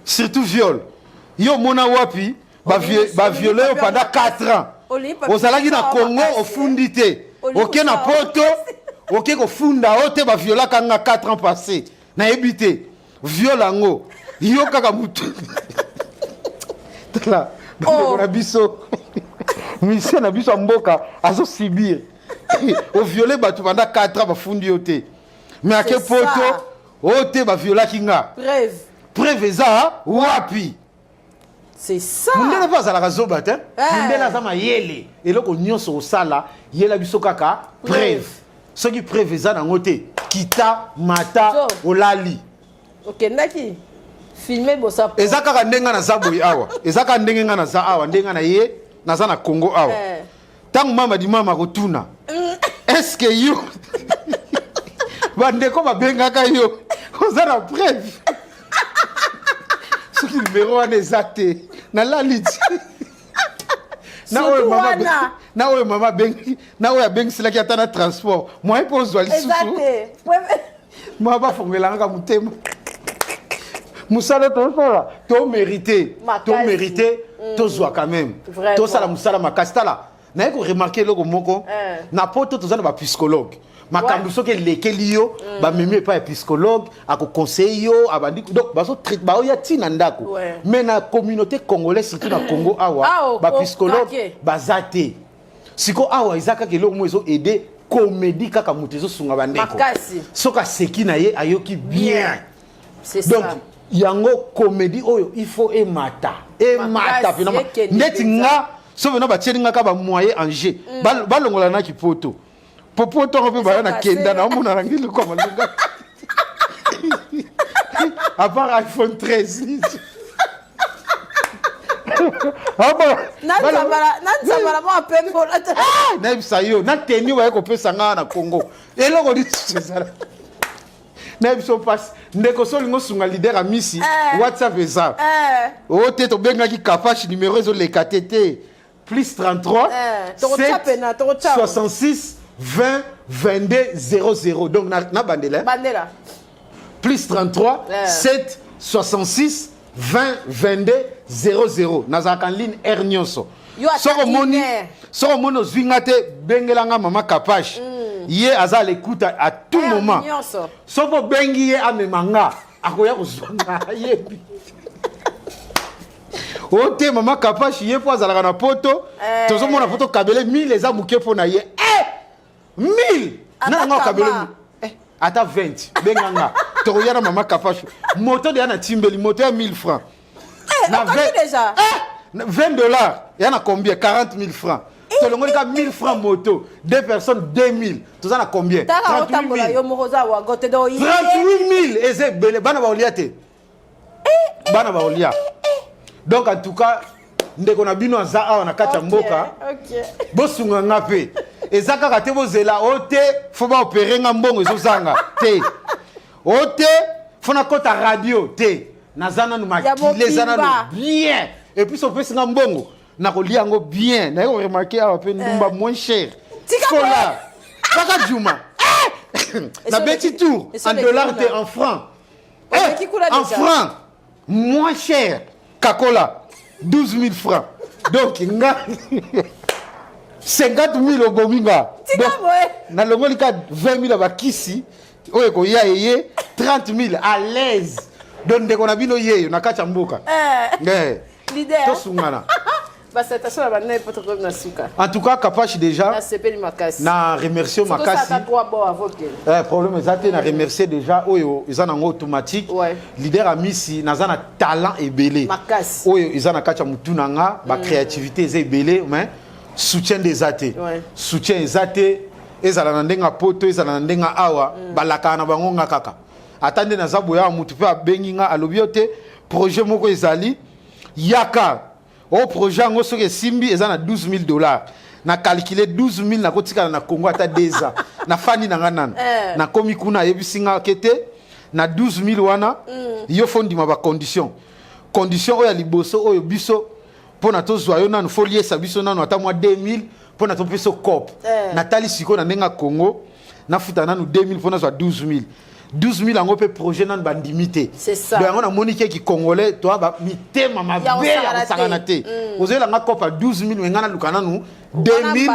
surtout viol yo mona wapi baviole yo pendant 4 ans ozalaki na Congo ofundi te oke na poto oke kofunda o te baviolaka nga 4 ans passé nayebi te viol yango yo kaka mutu tala na biso mission na biso mboka azosibir oviole bato pendant 4 ans bafundi yo te mais ake poto o te baviolaki nga preuve eza wapi c'est ça mundele mpe azalaka zoba te mundele aza mayele eloko nyonso osala yela biso kaka preuve soki preuve eza nango te kita mata olali okendaki filme bosa eza kaka ndenge naza boye awa eza kaka ndenge nga naza awa ndenge na ye naza na Congo awa ntango mama di mama kotuna eske yo bandeko babengaka yo oza na preuve soki numero wana eza te nalali ti na oyo mama abengiselaki ata na transport moyen mpo ozwa lisusu mwa bafongelanga motema mosala tosala tomérite tozwa quand même tosala mosala makasi tala naye koremarke eloko moko na poto toza na bapsychologue makambo soki elekeli yo bamemi epai ya psychologue akoconseille yo abandi donc baoya ntina ndako mais na communauté congolaise surtout na Congo awa bapsychologue baza te siko awa eza kaka eloko mo ezoaide comédie kaka moto ezosunga bandeko soki aseki na ye ayoki bien donc yango comédie oyo il faut emata finalement neti nga so vena batieli nga ka bamoyen en jeu balongola na kipoto popo tongo mpe baya na kenda na omona nangi loko malunga à part iPhone 13 nayebisa yo na teni waye kopesa nga na Congo eloko lisusu ezala nayebiso mpasi ndeko so olingi osunga lider ya misi whatsapp eza o te tobengaki kapashi numero ezoleka te te plus 33 66 20 22 00 donc na bandela plus 33 7 66 20 22 00 nazalaka en ligne r nyonso soko moni ozwi nga te bengelanga mama kapashi ye aza l'écoute à tout moment soko bengi ye amema nga akoya kozwa nga yebi o te mama kapashi ye po azalaka na poto tozomona poto kabele 1000 eza moke mpo na ye 1000 nananga kabele ata 20 benga nga tokoya na mama kapashi moto de ya na timbeli moto ya 1000 francs na 20 $, ya na combien 40 000 francs tolongoli ka 1000 francs moto 2 personnes 2000 toza na combien 38 000 eze bele bana baolia te bana baolia donc en tout cas ndeko na bino aza awa na kati ya mboka bosunga nga pe eza kaka te bozela o te fo baopere nga mbongo ezozanga te o te fo nakota radio te naza nanu makile eza nanu bien et puis sopesi nga mbongo nakolia yango bien naye koremarke awa mpe ndumba moins cher kola kaka juma na beti tour en dollar te en franc en franc moins cher kakola 12 000 francs donc nga 50 000 obomi nga nalongoli ka 20 000 bakisi oyo ekoya eye 30 000 à l'aise donc ndeko na bino yeyo na kati ya mboka leader tosungana. En tout cas, Kapash déjà, na remercier Makasi. Problème exact, na remercier déjà Oyo, ils ont automatique. Leader Amisi, na zana talent et belé. Oyo, ils ont na kacha mutunanga, ba créativité est belé, mais soutien des athées. Soutien des athées, ils ont nandenga poto, ils ont nandenga awa, ba lakana bango nga kaka. Attendez na zaboya mutu pe benginga alobiote projet moko ezali yaka. Au projet, on a Simbi, ils ont $12,000. Na calculé 12,000 na kotika na Congo ata 2 ans. Na fani na nganan. Na komi kuna yebisinga kete na 12,000 wana. Yo fondi ma ba condition. Condition oya liboso oyo biso pona to zoyo na no folie sa biso na no ata mwa 2,000 pona to peso cop. Na tali siko na nenga Congo na futa na no 2,000 pona zo 12,000. 12,000 en fait projet nan bandimité. C'est ça. Donc on a monique qui congolais toi ba mité mama be ya sanganate. Ozo la nga kopa 12,000 ngana lukana nous 2,000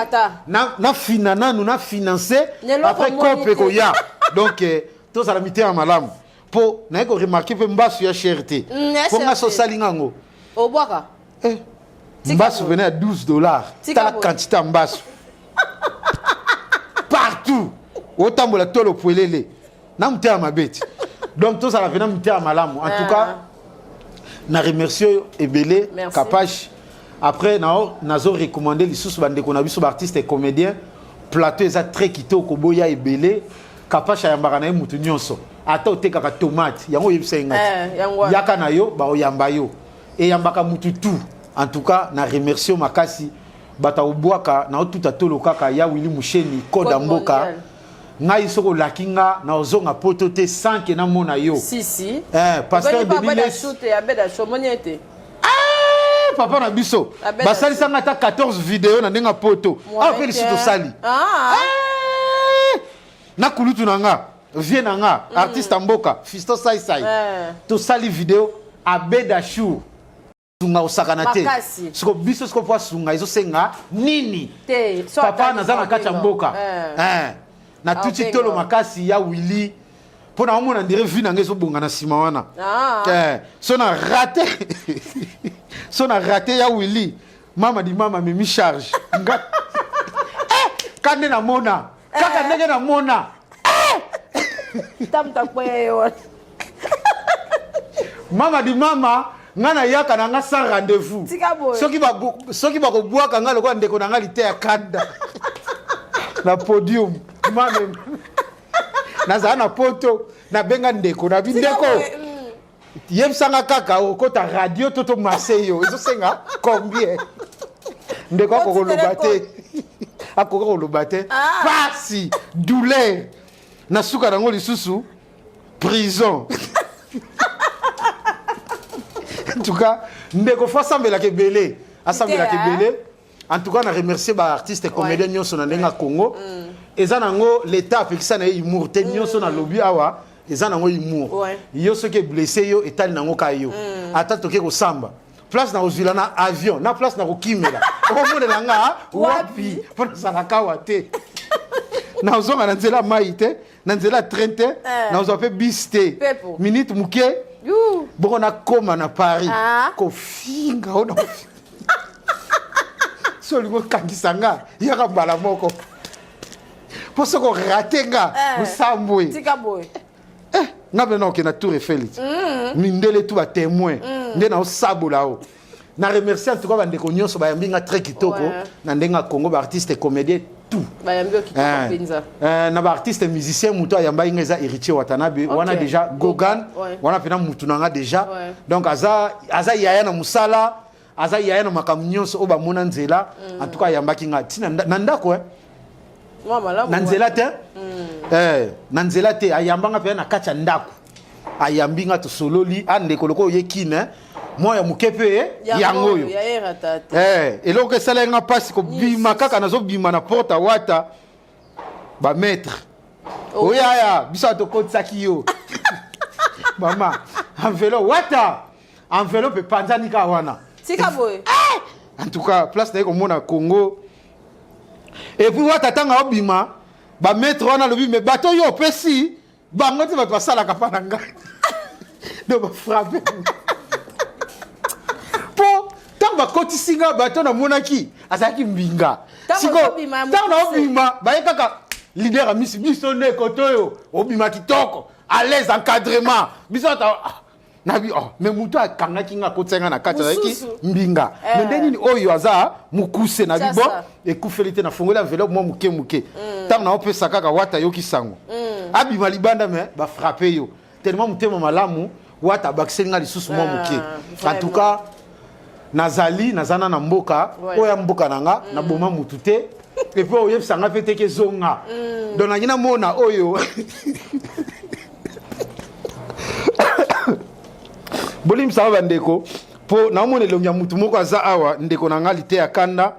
na finana nous na financer après cop ko ya. Donc tous à la mité en malam. Po na ko remarquer pe mbasu ya cherté. Po nga so salingango. Obwaka. Mbasu venait à $12. T'as la quantité en mbasu. Partout. Autant pour la tolo poelele. Namte à ma bête. Donc tout ça la venant à malamu. En tout cas, na remercier Ebele, Kapash. Après nazo recommandé les sous bande qu'on a vu sur artistes et comédiens. Plateau est très quitté au Koboya Ebele. Kapash a yambara na mutu nyonso. Ata ote kaka tomate. Yango yebsenga. Yaka na yo ba oyamba yo. Et yambaka mutu tout. En tout cas, na remercier Makasi. Bata obwaka na tout atolo kaka ya Willy Musheni Koda Mboka. Ngai soko lakinga na ozonga potote sans que na mona yo. Si. Pasteur de papa na biso. Basali sanga ta 14 vidéos na ndenga poto. Ah félicite sali. Na kulutu nanga, vie nanga, artiste mboka, Fisto Sai. To sali vidéo abeda chou. Sunga osakanate. Soko biso soko po sunga izo senga nini? Papa na zana kacha mboka. Na tuti tolo makasi ya Willy pour na mona ndire vu na ngezo bonga na sima wana so na raté ya Willy mama di mama mimi charge nga kande na mona kaka ndenge na mona tamta kwe yo mama di mama ngana yaka na nga sans rendez-vous soki ba ko bwaka nga lokwa ndeko na nga lite ya kanda na podium mame naza na poto na benga ndeko na bindeko yebsanga kaka okota radio toto Marseille izo senga combien ndeko akoko lobate pasi douleur na suka nango lisusu prison. En tout cas ndeko fa sambela ke belé asambela ke belé. En tout cas, on a remercié les artistes et comédiens qui sont dans Congo. Et ça, l'État a fait humour. Ils sont dans le lobby, ils ont un humour. Ils sont blessés, ils sont dans le caillou. Attends, tu es au Samba. Place dans le avion, na place dans le Kimela. Au monde de l'anga, wapi, pour ça la kawate. Na ozonga na nzela maite, na nzela trente, na ozope biste. Minute muke. Bon na koma na Paris. Ko finga ona. Solingo kangisanga yaka mbala moko pour ce qu'on ratenga usambwe tika boy nga bena okena Tour Eiffel mindele tout ba témoin ndena osabo lao na remercier en tout cas bande ko nyonso ba yambinga très kitoko na ndenga Congo ba artiste et comédien tout ba yambio kitoko penza na ba artiste musicien muto yamba ingeza Héritier Watanabe wana déjà Gogan wana pena mutu nanga déjà donc aza yaya na musala aza yaya na makamunyoso oba mona nzela en tout cas yambaki ngati na ndako na nzela te na nzela te ayambanga pe na kacha ndako ayambinga to sololi ande koloko yekine moya mukepe yango yo eloko esalenga pasi ko bima kaka nazo bima na porta wata ba maître oyaya biso to kotsaki yo mama enveloppe wata enveloppe panzani ka wana. En tout cas, place d'ailleurs au monde Congo. Et puis, on t'attend à Obima, bah mettre on a le mais bateau yo pesi, bah moi tu vas passer à la capananga. donc frappé po tant ba koti singa bato na monaki azaki mbinga Siko tant na obima ba kaka leader a misi biso ne kotoyo obima kitoko à l'aise encadrement biso ta nabi mais muto akangaki nga kotsenga na kati azaki mbinga mais ndeni oyo aza mukuse na bibo ekufelite na fongola enveloppe mo muke tant na opesa kaka wata yoki sango abima libanda mais ba frapper yo tellement mutema malamu wata baksenga lisusu mo muke en tout cas nazali nazana na mboka oya mboka nanga na boma mutute et puis oye sanga pete ke zonga donc na ngina mona oyo bolim sa bandeko po na mona longia mutu moko aza awa ndeko na ngali te akanda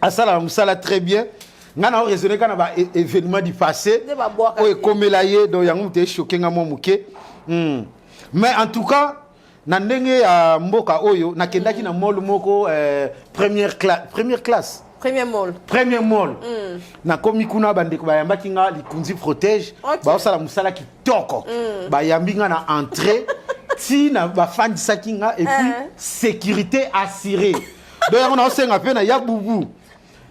asala musala très bien ngana raisonner kana ba événement du passé o komela ye do yango te choqué nga mo muke mais en tout cas na ndenge ya mboka oyo nakendaki na mall moko première classe premier mall na komi kuna bandeko bayambaki nga likunzi protège ba osala musala kitoko bayambi nga na entrée ti na bafandisaki nga et puis sécurité assurée donc on a osenga pe na ya bubu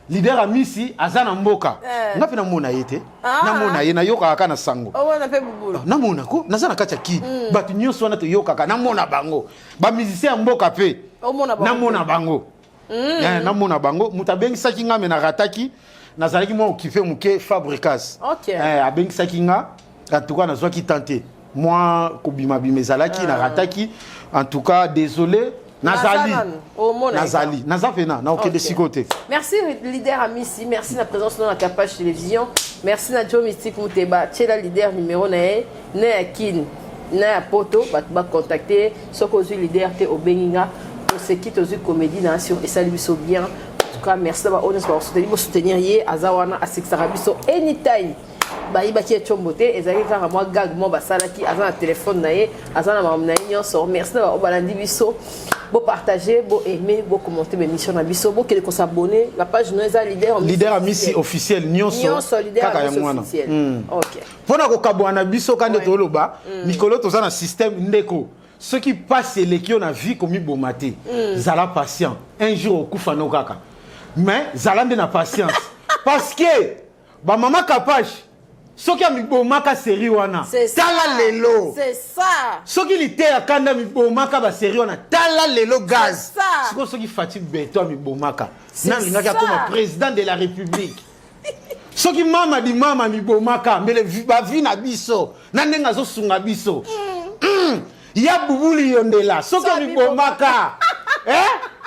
leader a misi azana mboka nga pe na mona yete na mona ye na yoka kana sango na pe bubu na mona ko nazana kacha ki batu nyonso wana to yoka kana mona bango ba musicien mboka pe na mona bango na mona bango mutabengisaki nga me na rataki nazalaki mo kife muke fabricas abengisaki nga en tout cas nazwaki tenter moi kobima bimezalaki na rataki en tout cas désolé nazali nazafena na okende sikote. Merci leader Amisi, merci la présence dans la Capage télévision, merci na Joe Mystique Muteba tchela leader numéro na Akin na poto ba contacter soko zu leader te obenginga pour ce qui tozu comédie na sur et ça lui so bien. En tout cas merci d'avoir honnête pour soutenir yé azawana a sexarabiso anytime. Baïbaki et Chombote, et Zaki Karama Gag, mon Basalaki, Azan a téléphone naïe, Azan a mamnaï, sort. Merci d'avoir balandi biso, beau partager, beau aimer, beau commenter mes missions à biso, beau qu'il faut s'abonner. La page Noisa leader a mis officiel, Nyonso leader officiel. Ok. Pendant que Kabouana biso quand est au loba, Nicolo toza un système ndeko. Ceux qui passent les qui ont vu comme ils bombaté, zala patient. Un jour au Koufano Kaka. Mais zala de na patience. Parce que, ba maman Kapache. Soki amibomaka série wana tala lelo c'est ça soki lité akanda mibomaka ba série wana tala lelo gaz siko soki Fatih Beto amibomaka na lingaka comme président de la République soki mama di mama mibomaka mbele ba vi na biso na ndenga zo sunga biso ya bubuli yondela soki amibomaka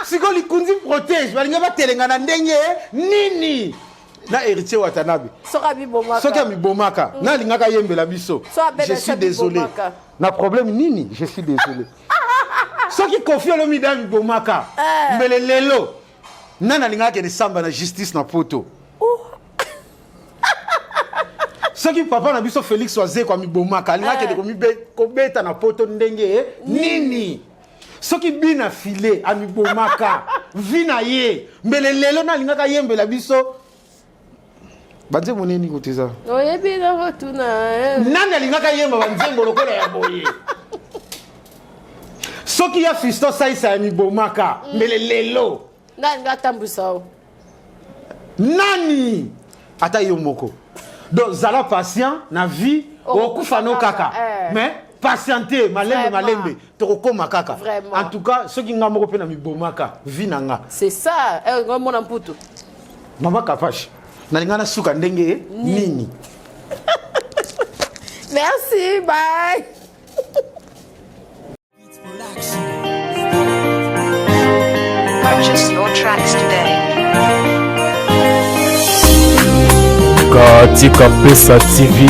siko likunzi protège balinga ba telenga na ndenge nini na héritier Watanabe soki amibomaka na lingaka yembela biso je suis désolé na problème nini je suis désolé soki Kofi Olomide amibomaka mbele lelo nana lingaka kende samba na justice na poto soki papa na biso Félix Oazeko amibomaka lingaka kende kobeta na poto ndenge nini soki bina filé amibomaka vina ye mbele lelo na lingaka yembela biso banze moneni koteza oyebi na rotuna nani alingaka yemba banzembo lokola ya boye soki ya Fisto Saisa ya mibomaka mbele lelo nani ngatambusa nani ata yo moko donc zala patient na vie okufa no kaka mais patienter malembe tokokoma kaka en tout cas soki nga moko pe na mibomaka vie nanga c'est ça ngomona mputu mama Kapache nalingana suka ndenge nini. Merci, bye. Purchase your tracks today. Katika Pesa TV,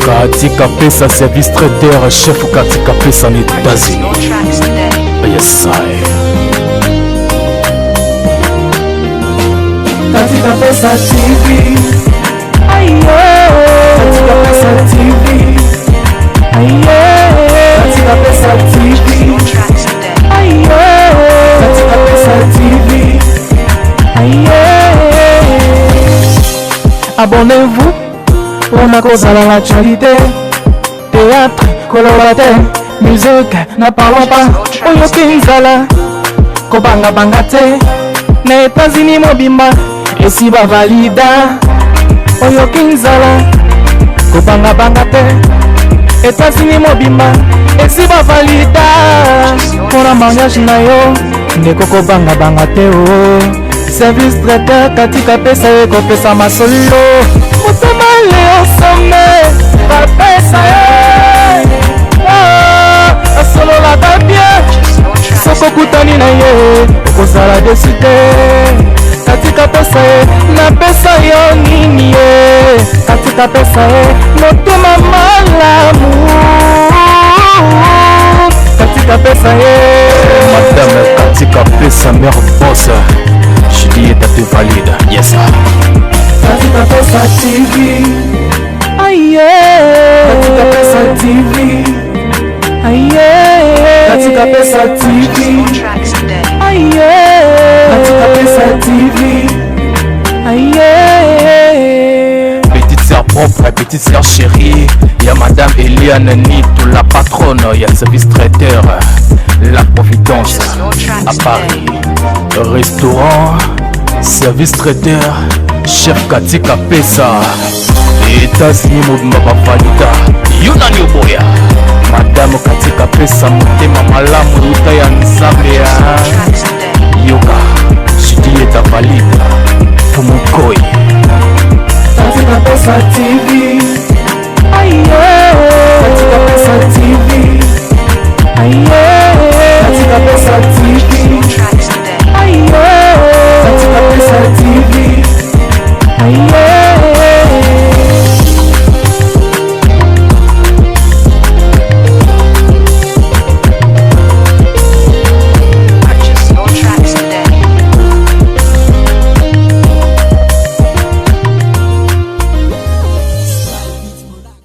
Katika Pesa service traiteur chef Katika Pesa en États-Unis. Your tracks today. Yes, I. Katika Pesa TV, Katika Pesa TV, Katika Pesa TV, Your tracks today. Katika Pesa TV. Abonnez-vous pour ma cause à l'actualité, théâtre, collaborateur. musique na parlons pas oyo kinzala kobanga banga te na États-Unis mobimba esi bavalida oyo kinzala kobanga banga te États-Unis mobimba esi bavalida mpona mariage na yo ndeko kobanga banga te o service traiteur katika pesa ye kopesa masolo motema leo some bapesa ye asololaka bien soko kutani na ye okozala deside katika pesa ye napesa yo nini ye katika pesa ye motema malamu katika pesa ye Madame katika pesa mère boss Juliette te valide yes katika pesa TV aye katika pesa TV aye katika pesa TV Tracks today. aye katika pesa TV aye Petite sœur propre, petite sœur chérie Y'a Madame Eliane Nito, la patronne Y'a service traiteur, la Providence à Paris Restaurant, service traiteur Chef Katika Pesa États-Unis mobimba bavalida Yunani Oboya Madame Katika Pesa motema malamu luta ya nzambe ya Tracks today. Yoga Juliette valide Pumukoi katika pesa TV